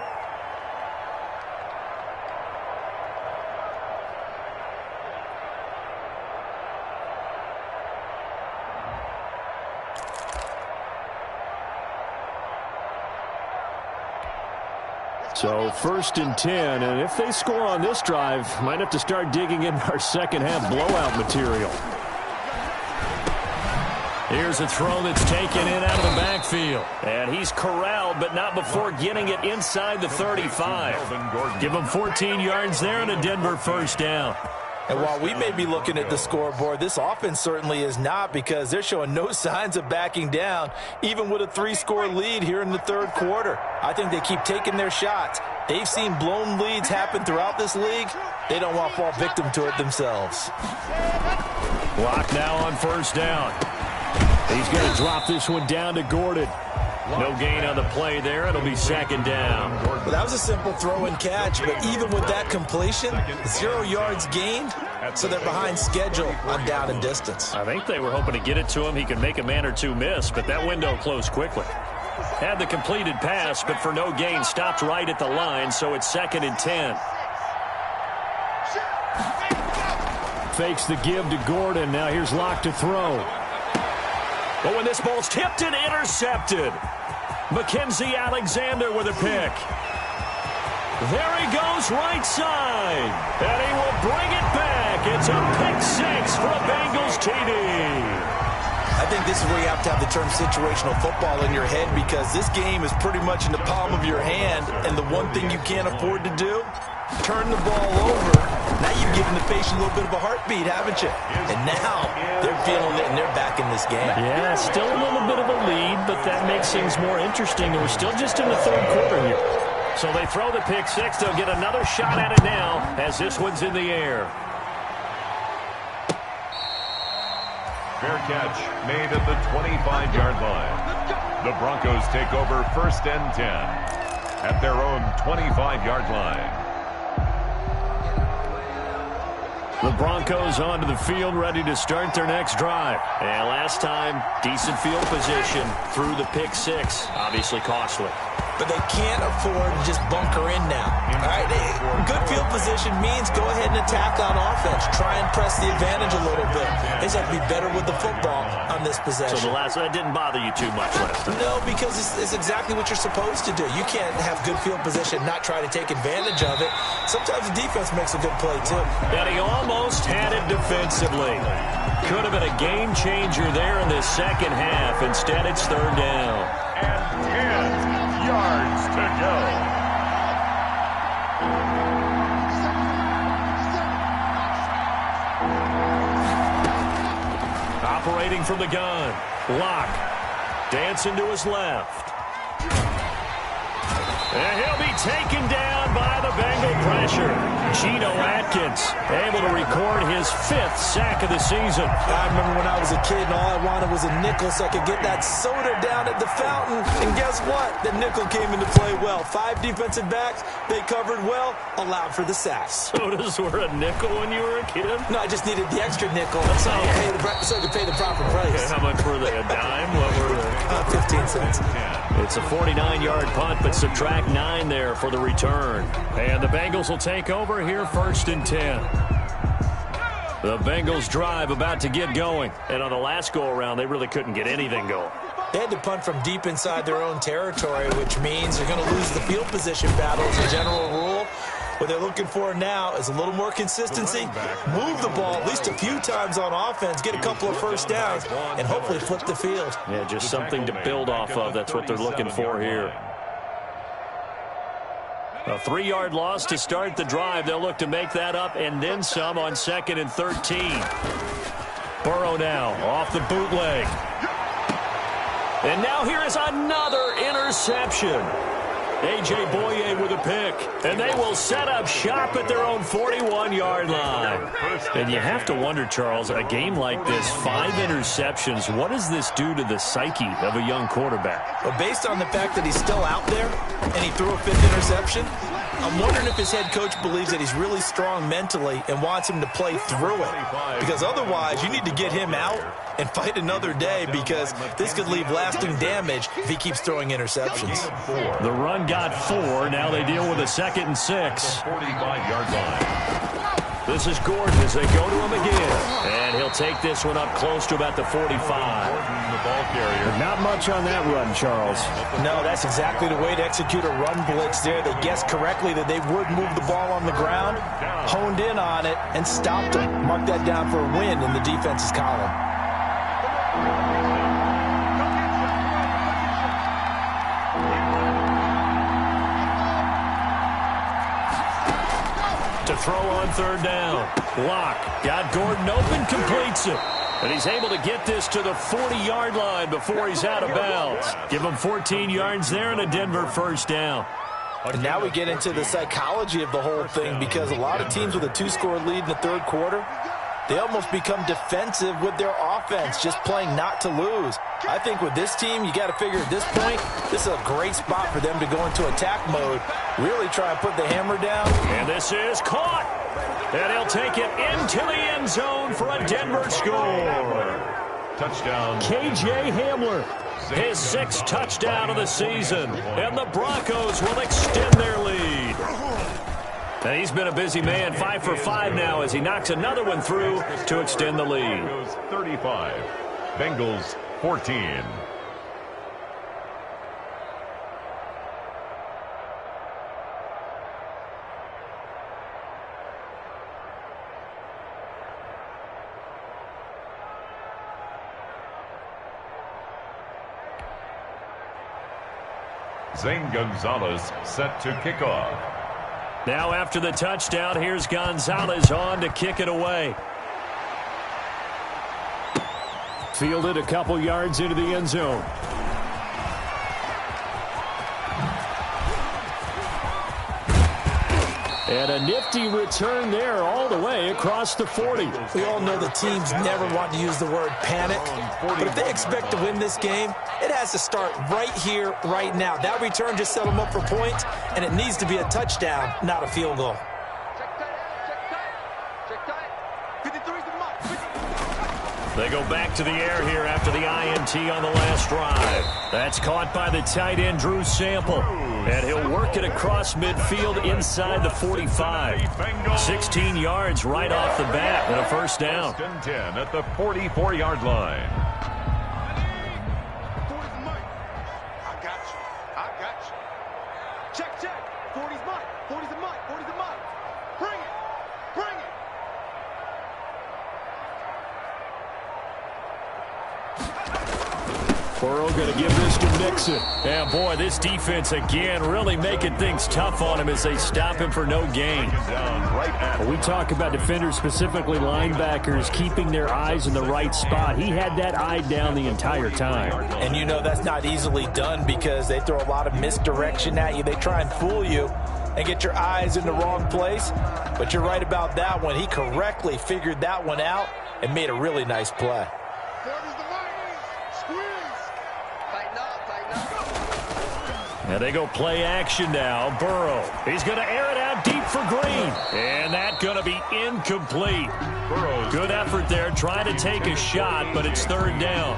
So 1st and 10, and if they score on this drive, might have to start digging in our second half blowout material. Here's a throw that's taken in out of the backfield. And he's corralled, but not before getting it inside the 35. Give him 14 yards there and a Denver 1st down. And while we may be looking at the scoreboard, this offense certainly is not, because they're showing no signs of backing down, even with a 3-score lead here in the 3rd quarter. I think they keep taking their shots. They've seen blown leads happen throughout this league. They don't want to fall victim to it themselves. Lock now on 1st down. He's going to drop this one down to Gordon. No gain on the play there. It'll be 2nd down. Well, that was a simple throw and catch, but even with that completion, 0 yards gained, so they're behind schedule on down and distance. I think they were hoping to get it to him. He could make a man or two miss, but that window closed quickly. Had the completed pass, but for no gain, stopped right at the line, so it's 2nd and 10. Fakes the give to Gordon. Now here's Locke to throw. But when this ball's tipped and intercepted, Mackenzie Alexander with a pick. There he goes right side, and he will bring it back. It's a pick 6 for a Bengals TD. I think this is where you have to have the term situational football in your head, because this game is pretty much in the palm of your hand, and the one thing you can't afford to do, turn the ball over. Now you've given the patient a little bit of a heartbeat, haven't you? And now they're feeling it, and they're back in this game. Yeah, still a little bit of a lead, but that makes things more interesting, and we're still just in the 3rd quarter here. So they throw the pick 6. They'll get another shot at it now as this one's in the air. Fair catch made at the 25-yard line. The Broncos take over 1st and 10 at their own 25-yard line. The Broncos onto the field, ready to start their next drive. And last time, decent field position through the pick 6. Obviously costly. But they can't afford to just bunker in now. All right, good field position means go ahead and attack on offense. Try and press the advantage a little bit. They just have to be better with the football on this possession. So that didn't bother you too much last time? No, because it's exactly what you're supposed to do. You can't have good field position, not try to take advantage of it. Sometimes the defense makes a good play, too. And he almost had it defensively. Could have been a game changer there in this second half. Instead, it's 3rd down. And 10 yards to go. Operating from the gun. Locke. Dancing to his left. And he'll be taken down by the Bengal pressure. Geno Atkins able to record his 5th sack of the season. I remember when I was a kid and all I wanted was a nickel so I could get that soda down at the fountain. And guess what? The nickel came into play well. 5 defensive backs, they covered well, allowed for the sacks. Sodas were a nickel when you were a kid? No, I just needed the extra nickel so I could pay the proper price. Okay, how much were they? A dime? What were they? 15 cents. It's a 49-yard punt, but subtract 9 there for the return. And the Bengals will take over here 1st and 10. The Bengals drive about to get going. And on the last go-around, they really couldn't get anything going. They had to punt from deep inside their own territory, which means they're going to lose the field position battle as a general rule. What they're looking for now is a little more consistency, move the ball at least a few times on offense, get a couple of first downs, and hopefully flip the field. Yeah, just something to build off of. That's what they're looking for here. A 3-yard loss to start the drive. They'll look to make that up and then some on 2nd and 13. Burrow now off the bootleg. And now here is another interception. A.J. Boye with a pick. And they will set up shop at their own 41-yard line. And you have to wonder, Charles, a game like this, 5 interceptions, what does this do to the psyche of a young quarterback? Well, based on the fact that he's still out there and he threw a 5th interception, I'm wondering if his head coach believes that he's really strong mentally and wants him to play through it. Because otherwise, you need to get him out and fight another day, because this could leave lasting damage if he keeps throwing interceptions. The run got 4. Now they deal with a 2nd and 6. 45-yard line. This is Gordon as they go to him again. And he'll take this one up close to about the 45. The ball carrier. Not much on that run, Charles. No, that's exactly the way to execute a run blitz there. They guessed correctly that they would move the ball on the ground, honed in on it, and stopped them. Mark that down for a win in the defense's column. To throw on 3rd down. Locke got Gordon open, completes it. And he's able to get this to the 40-yard line before he's out of bounds. Give him 14 yards there and a Denver 1st down. And now we get into the psychology of the whole thing, because a lot of teams with a 2-score lead in the 3rd quarter, they almost become defensive with their offense, just playing not to lose. I think with this team, you got to figure at this point, this is a great spot for them to go into attack mode, really try and put the hammer down. And this is caught. And he'll take it into the end zone for a Denver score. Touchdown. K.J. Hamler his 6th touchdown of the season, and the Broncos will extend their lead. And he's been a busy man, 5 for 5 now as he knocks another one through to extend the lead. Broncos 35, Bengals 14. Zane Gonzalez set to kick off. Now after the touchdown, here's Gonzalez on to kick it away. Fielded a couple yards into the end zone. And a nifty return there all the way across the 40. We all know the teams never want to use the word panic, but if they expect to win this game, it has to start right here, right now. That return just set them up for points, and it needs to be a touchdown, not a field goal. They go back to the air here after the INT on the last drive. That's caught by the tight end, Drew Sample. And he'll work it across midfield inside the 45. 16 yards right off the bat and a first down. 10 at the 44-yard line. I got you. Check. 40's mine. 40's a mine. 40's a mine. Bring it. Burrow going to give this to Mixon. And boy, this defense again really making things tough on him as they stop him for no gain. Right we talk about defenders, specifically linebackers, keeping their eyes in the right spot. He had that eye down the entire time. And you know that's not easily done because they throw a lot of misdirection at you. They try and fool you and get your eyes in the wrong place. But you're right about that one. He correctly figured that one out and made a really nice play. And they go play action now. Burrow. He's going to air it out deep for Green. And that's going to be incomplete. Burrow's good effort there, trying to take a shot, but it's third down.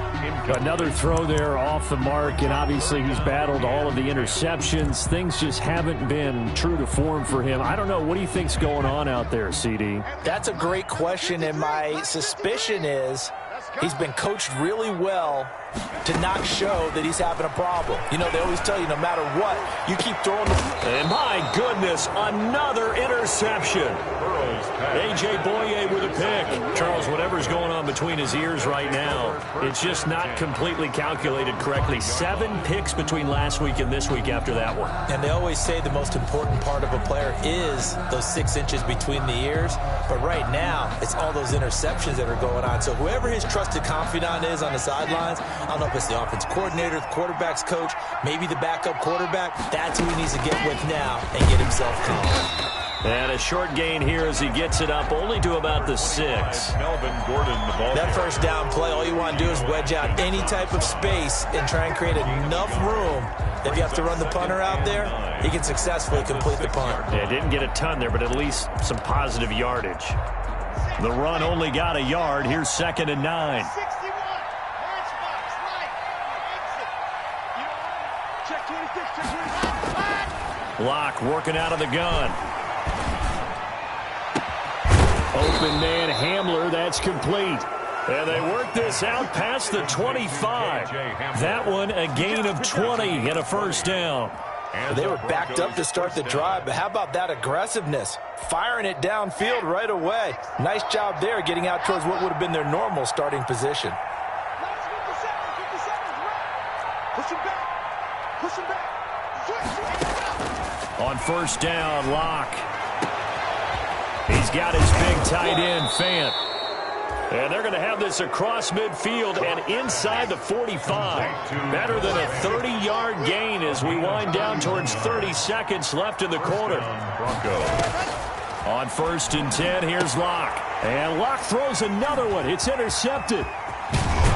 Another throw there off the mark, and obviously he's battled all of the interceptions. Things just haven't been true to form for him. I don't know. What do you think's going on out there, CD? That's a great question, and my suspicion is he's been coached really well to not show that he's having a problem. You know, they always tell you no matter what, you keep throwing the... And my goodness, another interception. A.J. Boye with a pick. Charles, whatever's going on between his ears right now, it's just not completely calculated correctly. 7 picks between last week and this week after that one. And they always say the most important part of a player is those 6 inches between the ears. But right now, it's all those interceptions that are going on. So whoever his trusted confidant is on the sidelines, I don't know if it's the offense coordinator, the quarterback's coach, maybe the backup quarterback, that's who he needs to get with now and get himself confident. And a short gain here as he gets it up only to about the 6. Melvin Gordon, the ball. That first down play, all you want to do is wedge out any type of space and try and create enough room. If you have to run the punter out there, he can successfully complete the punt. Yeah, didn't get a ton there, but at least some positive yardage. The run only got a yard. Here's 2nd and 9. Locke working out of the gun. Open man Hamler, that's complete. And they work this out past the 25. That one a gain of 20 and a first down. They were backed up to start the drive, but how about that aggressiveness? Firing it downfield right away. Nice job there getting out towards what would have been their normal starting position. On first down, Locke. He's got his big tight end, Fant. And they're going to have this across midfield and inside the 45. Better than a 30-yard gain as we wind down towards 30 seconds left in the quarter. On 1st and 10, here's Locke. And Locke throws another one. It's intercepted.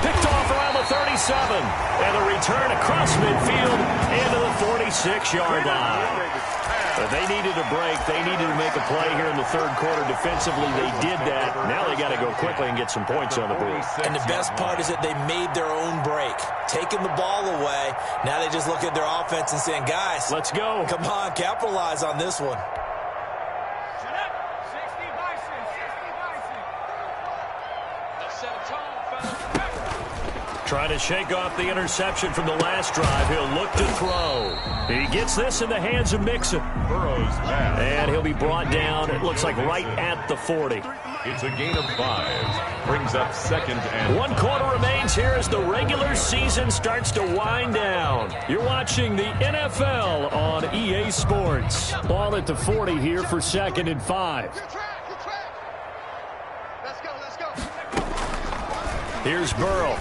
Picked off around the 37. And a return across midfield into the 46-yard line. But they needed a break. They needed to make a play here in the third quarter. Defensively, they did that. Now they got to go quickly and get some points on the board. And the best part is that they made their own break. Taking the ball away, now they just look at their offense and saying, guys, let's go. Come on, capitalize on this one. Trying to shake off the interception from the last drive. He'll look to throw. He gets this in the hands of Mixon. Burrow's pass. And he'll be brought down, it looks like right at the 40. It's a gain of 5. Brings up 2nd and 1 quarter remains here as the regular season starts to wind down. You're watching the NFL on EA Sports. Ball at the 40 here for 2nd and 5. Let's go. Here's Burrow.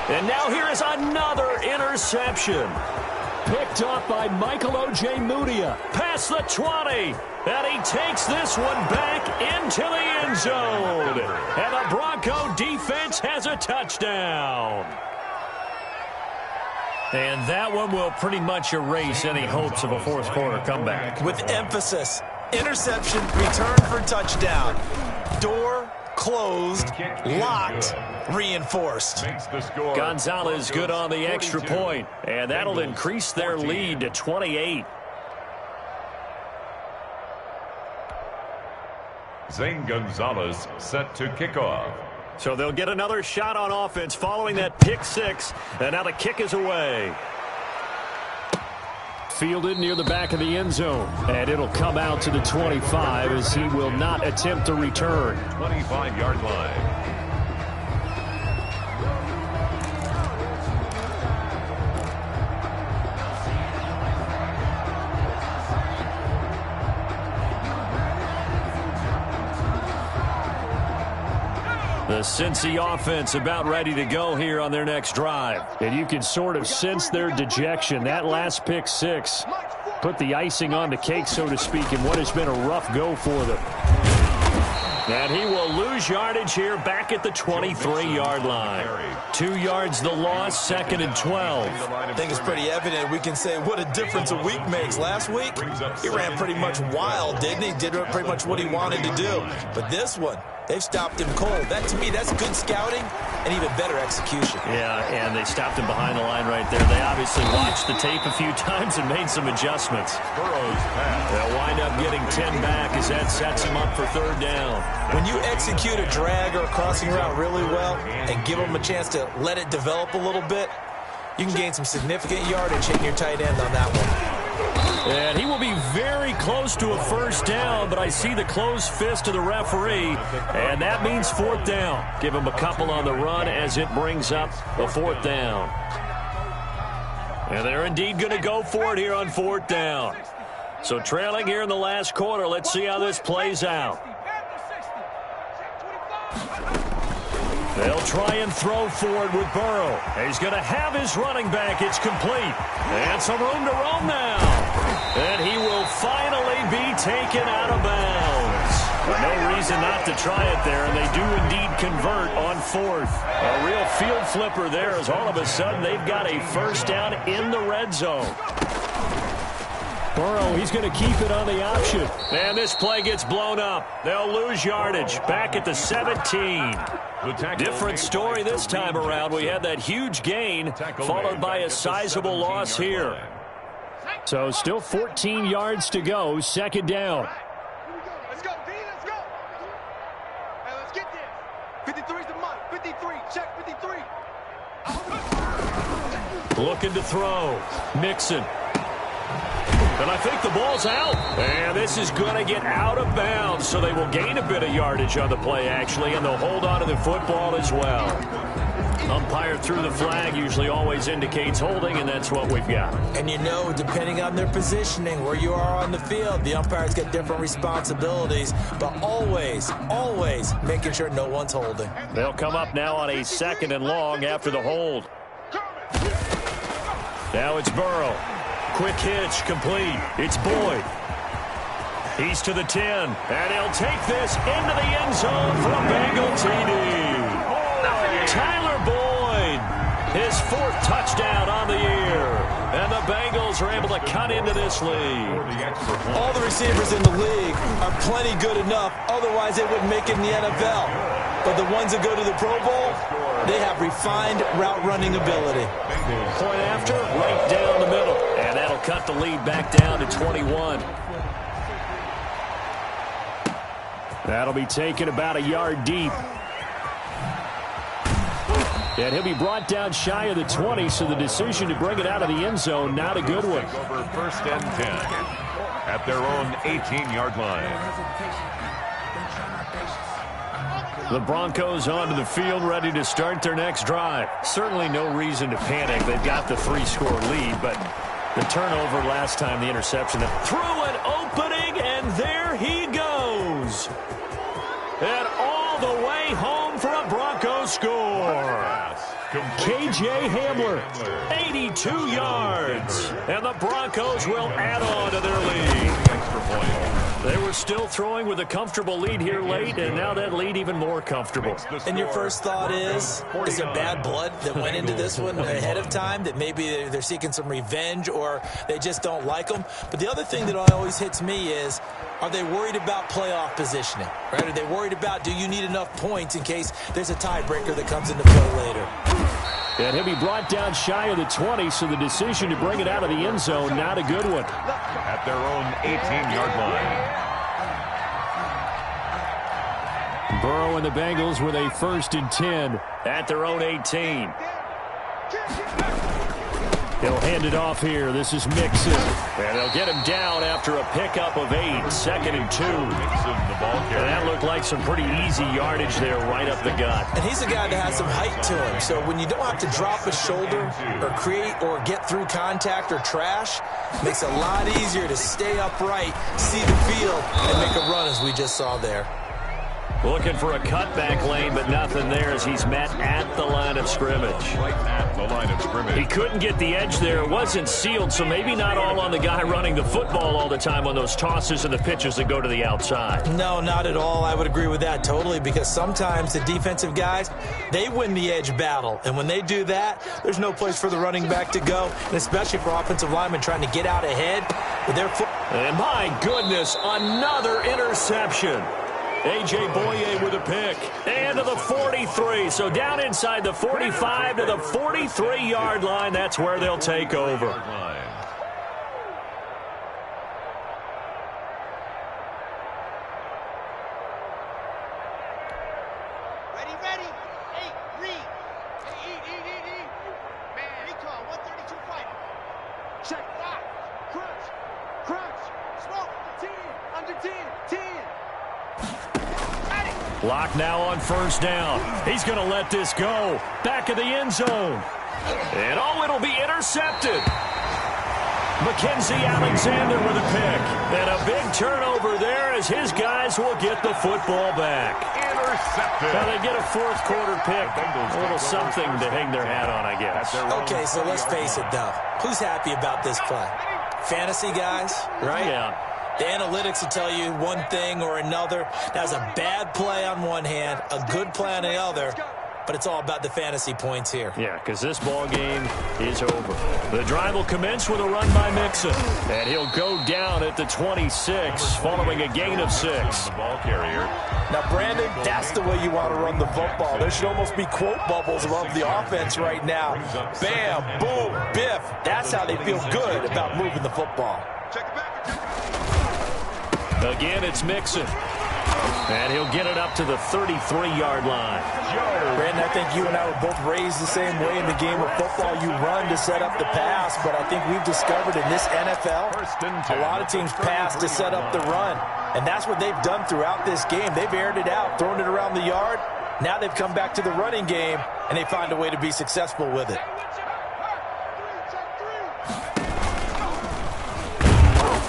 And now here is another interception. Picked up by Michael O.J. Mudia. Past the 20. And he takes this one back into the end zone. And the Bronco defense has a touchdown. And that one will pretty much erase any hopes of a fourth quarter comeback. With emphasis. Interception, return for touchdown. Door closed, locked, reinforced. Gonzalez good on the extra point, and that'll increase their lead to 28. Zane Gonzalez set to kick off. So they'll get another shot on offense following that pick 6, and now the kick is away. Fielded near the back of the end zone, and it'll come out to the 25 as he will not attempt to return. 25-yard line. The Cincy offense about ready to go here on their next drive. And you can sort of sense their dejection. That last pick 6 put the icing on the cake, so to speak, in what has been a rough go for them. And he will lose yardage here back at the 23-yard line. 2 yards the loss, 2nd and 12. I think it's pretty evident. We can say what a difference a week makes. Last week, he ran pretty much wild, didn't he? Did pretty much what he wanted to do. But this one, they've stopped him cold. That, to me, that's good scouting and even better execution. Yeah, and they stopped him behind the line right there. They obviously watched the tape a few times and made some adjustments. Burrow's pass. They'll wind up getting 10 back as that sets him up for 3rd down. When you execute a drag or a crossing route really well and give them a chance to let it develop a little bit, you can gain some significant yardage hitting your tight end on that one. And he will be very close to a 1st down, but I see the closed fist of the referee, and that means 4th down. Give him a couple on the run as it brings up a 4th down. And they're indeed going to go for it here on 4th down. So trailing here in the last quarter, let's see how this plays out. They'll try and throw forward with Burrow. He's going to have his running back. It's complete. And some room to roam now. And he will finally be taken out of bounds. No reason not to try it there, and they do indeed convert on 4th. A real field flipper there as all of a sudden they've got a 1st down in the red zone. Burrow, he's going to keep it on the option. And this play gets blown up. They'll lose yardage back at the 17. Different story this time around. We had that huge gain followed by a sizable loss here. So still 14 yards to go, 2nd down. Let's go, D, let's go. Hey, let's get this. 53's the month. 53, check 53. Looking to throw. Mixon. And I think the ball's out. And this is going to get out of bounds, so they will gain a bit of yardage on the play, actually, and they'll hold on to the football as well. Umpire threw the flag, usually always indicates holding, and that's what we've got. And you know, depending on their positioning, where you are on the field, the umpires get different responsibilities, but always, always making sure no one's holding. They'll come up now on a 2nd and long after the hold. Now it's Burrow. Quick hitch, complete. It's Boyd. He's to the 10, and he'll take this into the end zone for a Bengal TD. Tyler Boyd, his 4th touchdown on the year. And the Bengals are able to cut into this lead. All the receivers in the league are plenty good enough. Otherwise, they wouldn't make it in the NFL. But the ones that go to the Pro Bowl, they have refined route running ability. Point after, right down the middle. And that'll cut the lead back down to 21. That'll be taken about a yard deep. And he'll be brought down shy of the 20, so the decision to bring it out of the end zone, not a good one. Over 1st and 10 at their own 18-yard line. The Broncos onto the field, ready to start their next drive. Certainly no reason to panic. They've got the 3-score lead, but the turnover last time, the interception. Through an opening, and there he goes. And all the way home for a Broncos score. K.J. Hamler, 82 yards. And the Broncos will add on to their lead. They were still throwing with a comfortable lead here late, and now that lead even more comfortable. And your first thought is there bad blood that went into this one ahead of time, that maybe they're seeking some revenge or they just don't like them? But the other thing that always hits me is, are they worried about playoff positioning? Right? Are they worried about, do you need enough points in case there's a tiebreaker that comes into play later? And he'll be brought down shy of the 20, so the decision to bring it out of the end zone, not a good one. At their own 18-yard line. Burrow and the Bengals with a 1st and 10 at their own 18. He'll hand it off here. This is Mixon. And they'll get him down after a pickup of 8. 2nd and 2. The ball carrier. And that looked like some pretty easy yardage there right up the gut. And he's a guy that has some height to him. So when you don't have to drop a shoulder or create or get through contact or trash, it makes it a lot easier to stay upright, see the field, and make a run as we just saw there. Looking for a cutback lane, but nothing there as he's met at the line of scrimmage. Right at the line of scrimmage. He couldn't get the edge there. It wasn't sealed, so maybe not all on the guy running the football all the time on those tosses and the pitches that go to the outside. No, not at all. I would agree with that totally, because sometimes the defensive guys, they win the edge battle. And when they do that, there's no place for the running back to go, and especially for offensive linemen trying to get out ahead with their foot. And my goodness, another interception. A.J. Boye with a pick. And to the 43. So down inside the 45 to the 43-yard line. That's where they'll take over. Ready, ready. Hey, read. Hey, eat. Man, recall, 132 fighting. Check 5. Crunch. Smoke. 10. Under 10. 10. Lock now on 1st down. He's going to let this go. Back of the end zone. And it'll be intercepted. Mackenzie Alexander with a pick. And a big turnover there as his guys will get the football back. Intercepted. Now they get a 4th quarter pick. A little something to hang their hat on, I guess. Okay, so let's face it, though. Who's happy about this play? Fantasy guys, right? Yeah. The analytics will tell you one thing or another. That's a bad play on one hand, a good play on the other, but it's all about the fantasy points here. Yeah, because this ball game is over. The drive will commence with a run by Mixon, and he'll go down at the 26 following a gain of 6. The ball carrier. Now, Brandon, that's the way you want to run the football. There should almost be quote bubbles above the offense right now. Bam, boom, biff. That's how they feel good about moving the football. Check it back. Again, it's Mixon. And he'll get it up to the 33-yard line. Brandon, I think you and I were both raised the same way in the game of football. You run to set up the pass, but I think we've discovered in this NFL, a lot of teams pass to set up the run. And that's what they've done throughout this game. They've aired it out, thrown it around the yard. Now they've come back to the running game, and they find a way to be successful with it.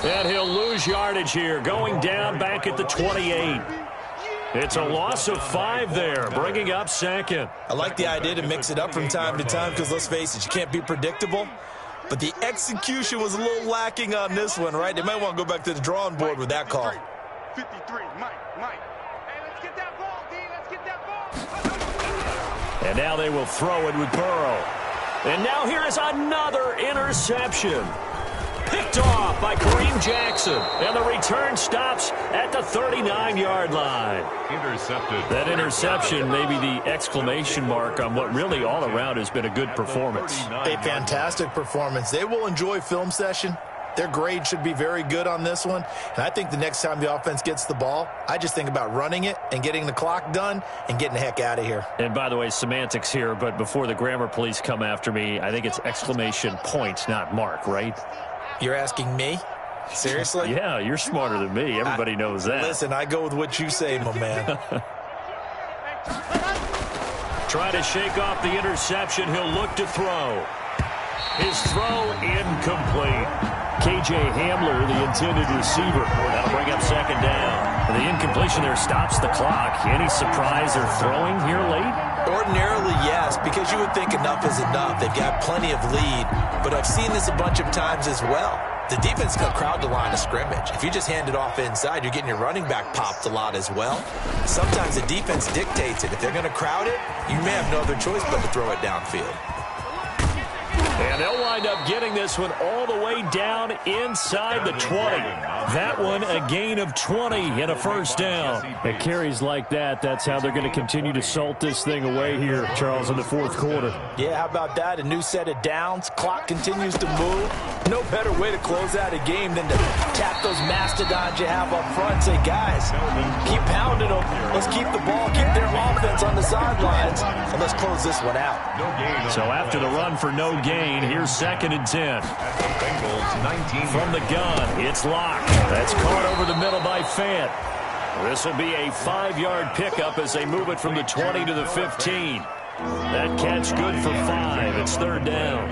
And he'll lose yardage here, going down back at the 28. It's a loss of 5 there, bringing up 2nd. I like the idea to mix it up from time to time because, let's face it, you can't be predictable. But the execution was a little lacking on this one, right? They might want to go back to the drawing board with that call. 53, Mike. Hey, let's get that ball, D. Let's get that ball. And now they will throw it with Burrow. And now here is another interception. Picked off by Kareem Jackson. And the return stops at the 39-yard line. Intercepted. That interception may be the exclamation mark on what really all around has been a good performance. A fantastic performance. They will enjoy film session. Their grade should be very good on this one. And I think the next time the offense gets the ball, I just think about running it and getting the clock done and getting the heck out of here. And by the way, semantics here, but before the grammar police come after me, I think it's exclamation point, not mark, right? You're asking me? Seriously? Yeah, you're smarter than me. Everybody knows that. Listen, I go with what you say, my man. Try to shake off the interception. He'll look to throw. His throw incomplete. KJ Hamler, the intended receiver. That'll bring up second down. And the incompletion there stops the clock. Any surprise they're throwing here late? Ordinarily, yes, because you would think enough is enough. They've got plenty of lead, but I've seen this a bunch of times as well. The defense can crowd the line of scrimmage. If you just hand it off inside, you're getting your running back popped a lot as well. Sometimes the defense dictates it. If they're going to crowd it, you may have no other choice but to throw it downfield. And they'll wind up getting this one all the way down inside the 20. That one a gain of 20 and a first down. At carries like that, that's how they're going to continue to salt this thing away here, Charles, in the fourth quarter. Yeah, how about that? A new set of downs. Clock continues to move. No better way to close out a game than to tap those mastodons you have up front. Say, guys, keep pounding them. Let's keep the ball, keep their offense on the sidelines, and let's close this one out. So after the run for no gain, here's second and 10. From the gun, it's locked. That's caught over the middle by Fant. This will be a 5-yard pickup as they move it from the 20 to the 15. That catch good for 5. It's third down.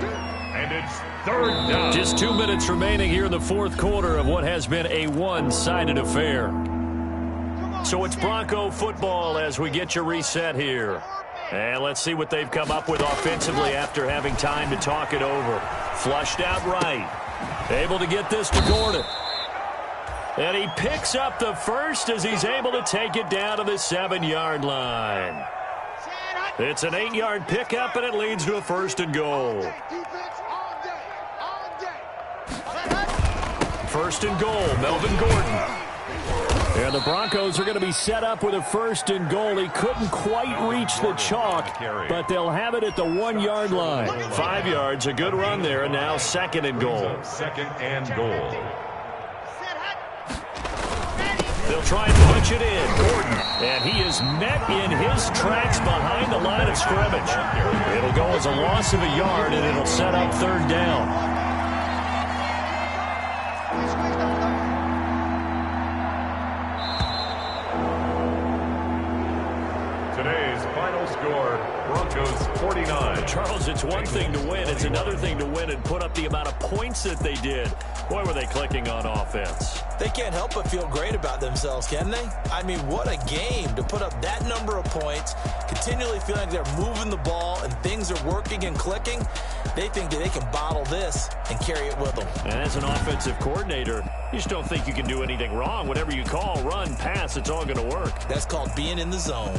And it's third down. Just 2 minutes remaining here in the fourth quarter of what has been a one-sided affair. So it's Bronco football as we get you reset here. And let's see what they've come up with offensively after having time to talk it over. Flushed out right. Able to get this to Gordon. And he picks up the first as he's able to take it down to the 7-yard line. It's an 8-yard pickup, and it leads to a first and goal. First and goal, Melvin Gordon. And the Broncos are going to be set up with a first and goal. He couldn't quite reach the chalk, but they'll have it at the 1-yard line. 5 yards, a good run there, and now second and goal. Second and goal. They'll try and punch it in. Gordon, and he is met in his tracks behind the line of scrimmage. It'll go as a loss of a yard, and it'll set up third down. Today's final score, Broncos 49. Charles, it's one thing to win. It's another thing to win and put up the amount of points that they did. Boy, were they clicking on offense. They can't help but feel great about themselves, can they? I mean, what a game to put up that number of points, continually feeling like they're moving the ball and things are working and clicking. They think that they can bottle this and carry it with them. And as an offensive coordinator, you just don't think you can do anything wrong. Whatever you call, run, pass, it's all going to work. That's called being in the zone.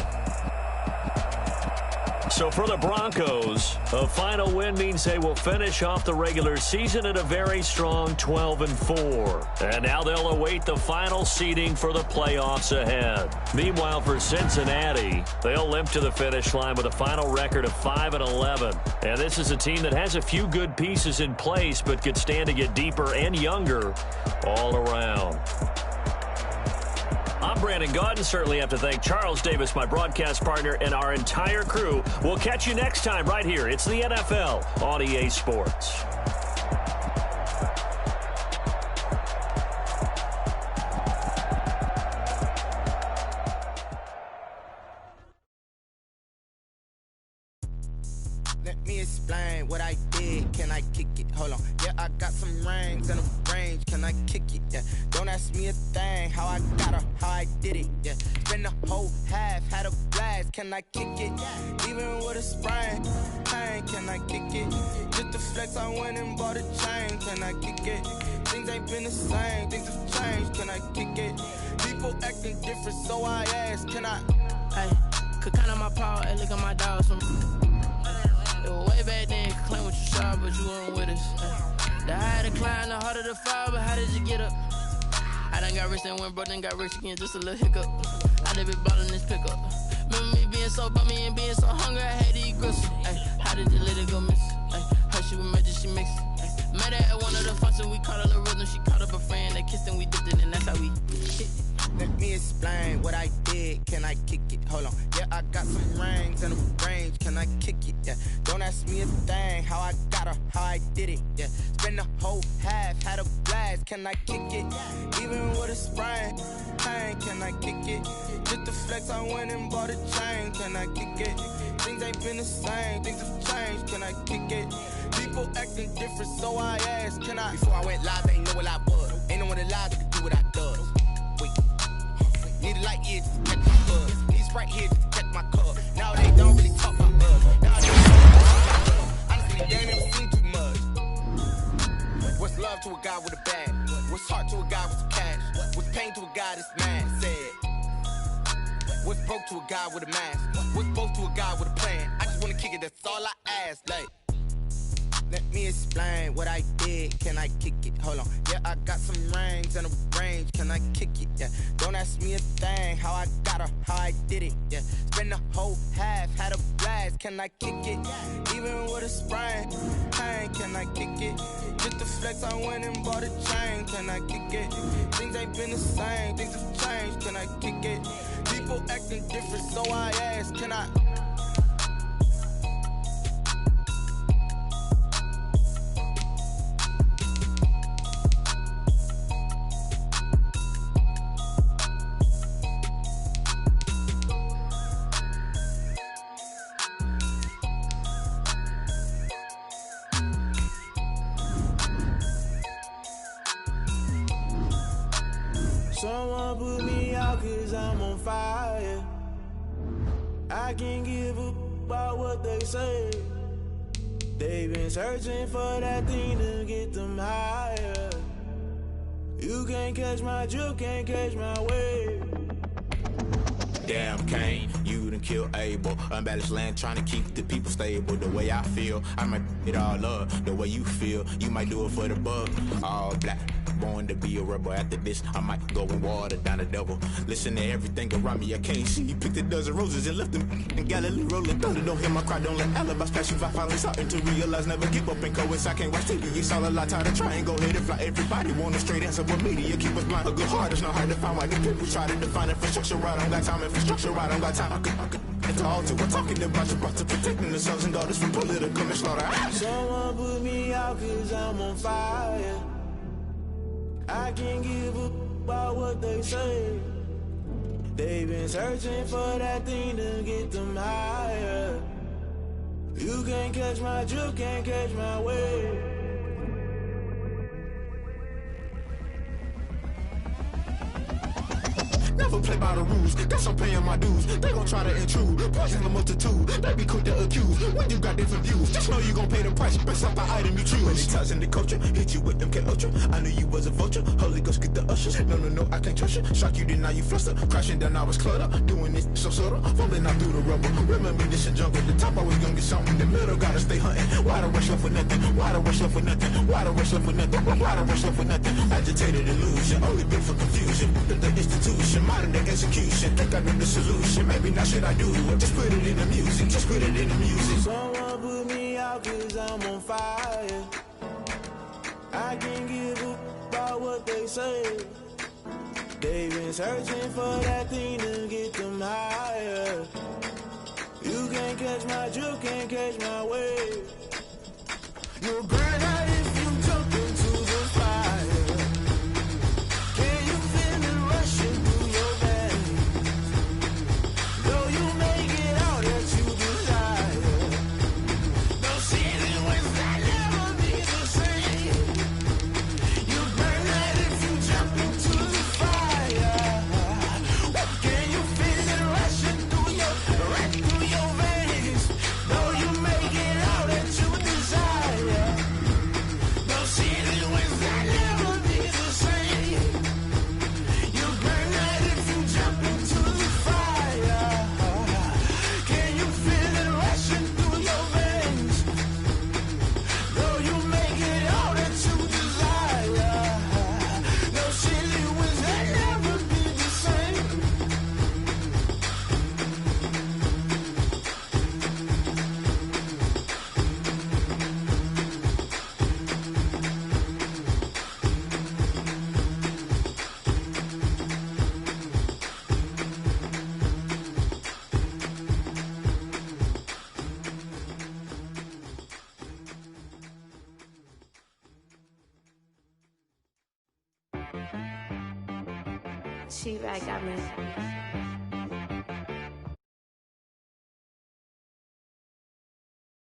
So for the Broncos, a final win means they will finish off the regular season at a very strong 12-4. And now they'll await the final seeding for the playoffs ahead. Meanwhile, for Cincinnati, they'll limp to the finish line with a final record of 5-11. And this is a team that has a few good pieces in place, but could stand to get deeper and younger all around. I'm Brandon Gaudin. Certainly have to thank Charles Davis, my broadcast partner, and our entire crew. We'll catch you next time right here. It's the NFL on EA Sports. Let me explain what I did. Can I kick it? Hold on. Yeah, I got some rings and a range. Can I kick it? Yeah. Don't ask me a thing. How I got her, how I did it. Yeah. Spend the whole half, had a blast. Can I kick it? Even with a sprain. Pain, can I kick it? Just the flex, I went and bought a chain. Can I kick it? Things ain't been the same. Things have changed. Can I kick it? People acting different, so I ask. Can I? Hey, could count on my power and look at my dogs from. was way back then, claim what you saw, but you weren't with us. The higher the climb, the harder the fall, but how did you get up? I done got rich and went broke, then got rich again, just a little hiccup. I done been ballin' this pickup. Remember me being so bummy and being so hungry, I had to eat gristle. How did you let it go miss? Her she was magic, she mixed. Met her at one of the functions, we caught a little rhythm. She caught up a friend, they kissed and we dipped it, and that's how we hit it. Let me explain what I did. Can I kick it? Hold on. Yeah, I got some rings and a range. Can I kick it? Yeah. Don't ask me a thing. How I got her, how I did it. Yeah. Spend the whole half, had a blast. Can I kick it? Even with a sprain, pain. Can I kick it? Just the flex, I went and bought a chain. Can I kick it? Things ain't been the same. Things have changed. Can I kick it? People acting different, so I asked. Can I? Before I went live, they ain't know what I was. Ain't no one alive that could do what I does. Need a light year just to catch my buzz. Need Sprite here just to catch my cup. Now they don't really talk about us. Now they don't really talk about us. Honestly, they ain't never seen too much. What's love to a guy with a bag? What's heart to a guy with some cash? What's pain to a guy that's mad? Said. What's broke to a guy with a mask? What's both to a guy with a plan? I just wanna kick it, that's all I ask. Like, let me explain what I did. Can I kick it? Hold on. Yeah, I got some rings and a range. Can I kick it? Yeah. Don't ask me a thing. How I got her, how I did it. Yeah. Spend the whole half, had a blast. Can I kick it? Even with a sprain, pain. Can I kick it? Just the flex, I went and bought a chain. Can I kick it? Things ain't been the same. Things have changed. Can I kick it? People acting different, so I ask. Can I? Someone put me out 'cause I'm on fire. I can't give up about what they say. They've been searching for that thing to get them higher. You can't catch my drift, can't catch my wave. Damn, Kane, you done killed Abel. Unbalanced land, trying to keep the people stable. The way I feel, I might it all up. The way you feel, you might do it for the bug. All black, born to be a rebel. After this, I might go and water down the devil. Listen to everything around me, I can't see. You picked a dozen roses and left them in Galilee rolling thunder. Don't hear my cry, don't let alibis pass you. I finally starting to realize, never give up and coincide. Can't watch TV, it's all a lot. Time to try and go ahead and fly. Everybody want a straight answer, but media keep us blind. A good heart is not hard to find. Why the people try to define infrastructure right? I don't got time, infrastructure right? I don't got time. I could it's all to we're talking about you, brought to protecting the sons and daughters from political slaughter. Someone put me out 'cause I'm on fire. I can't give up about what they say. They've been searching for that thing to get them higher. You can't catch my drift, can't catch my wave. Never play by the rules, guess I'm paying my dues. They gon' try to intrude, poison the multitude. They be quick to accuse, when you got different views. Just know you gon' pay the price, based off the item you choose. Many times in the culture, hit you with them K-Ultra. I knew you was a vulture, Holy Ghost get the ushers. No, I can't trust you. Shock you, then now you fluster. Crashing down, I was cluttered. Doing this so subtle, falling out through the rubble. Remember this in jungle, the top always gonna get something. The middle gotta stay hunting. Why the rush left for nothing? Why the rush left for nothing? Why the rush left for nothing? Why the rush left for nothing? Agitated illusion, only built for confusion. The institution, modern day execution. Think I know the solution, maybe not should I do it. Just put it in the music, just put it in the music. Someone put me out 'cause I'm on fire. I can't give up about what they say. They've been searching for that thing to get them higher. You can't catch my drift, can't catch my wave. You'll burn out if you jump into the fire. Can you feel it rushing through your veins? Though you may get all that you desire, no city was that never be the same. You burn out if you jump into the fire. Can you feel it rushing through your veins? Though you may get all that you desire. She right got me.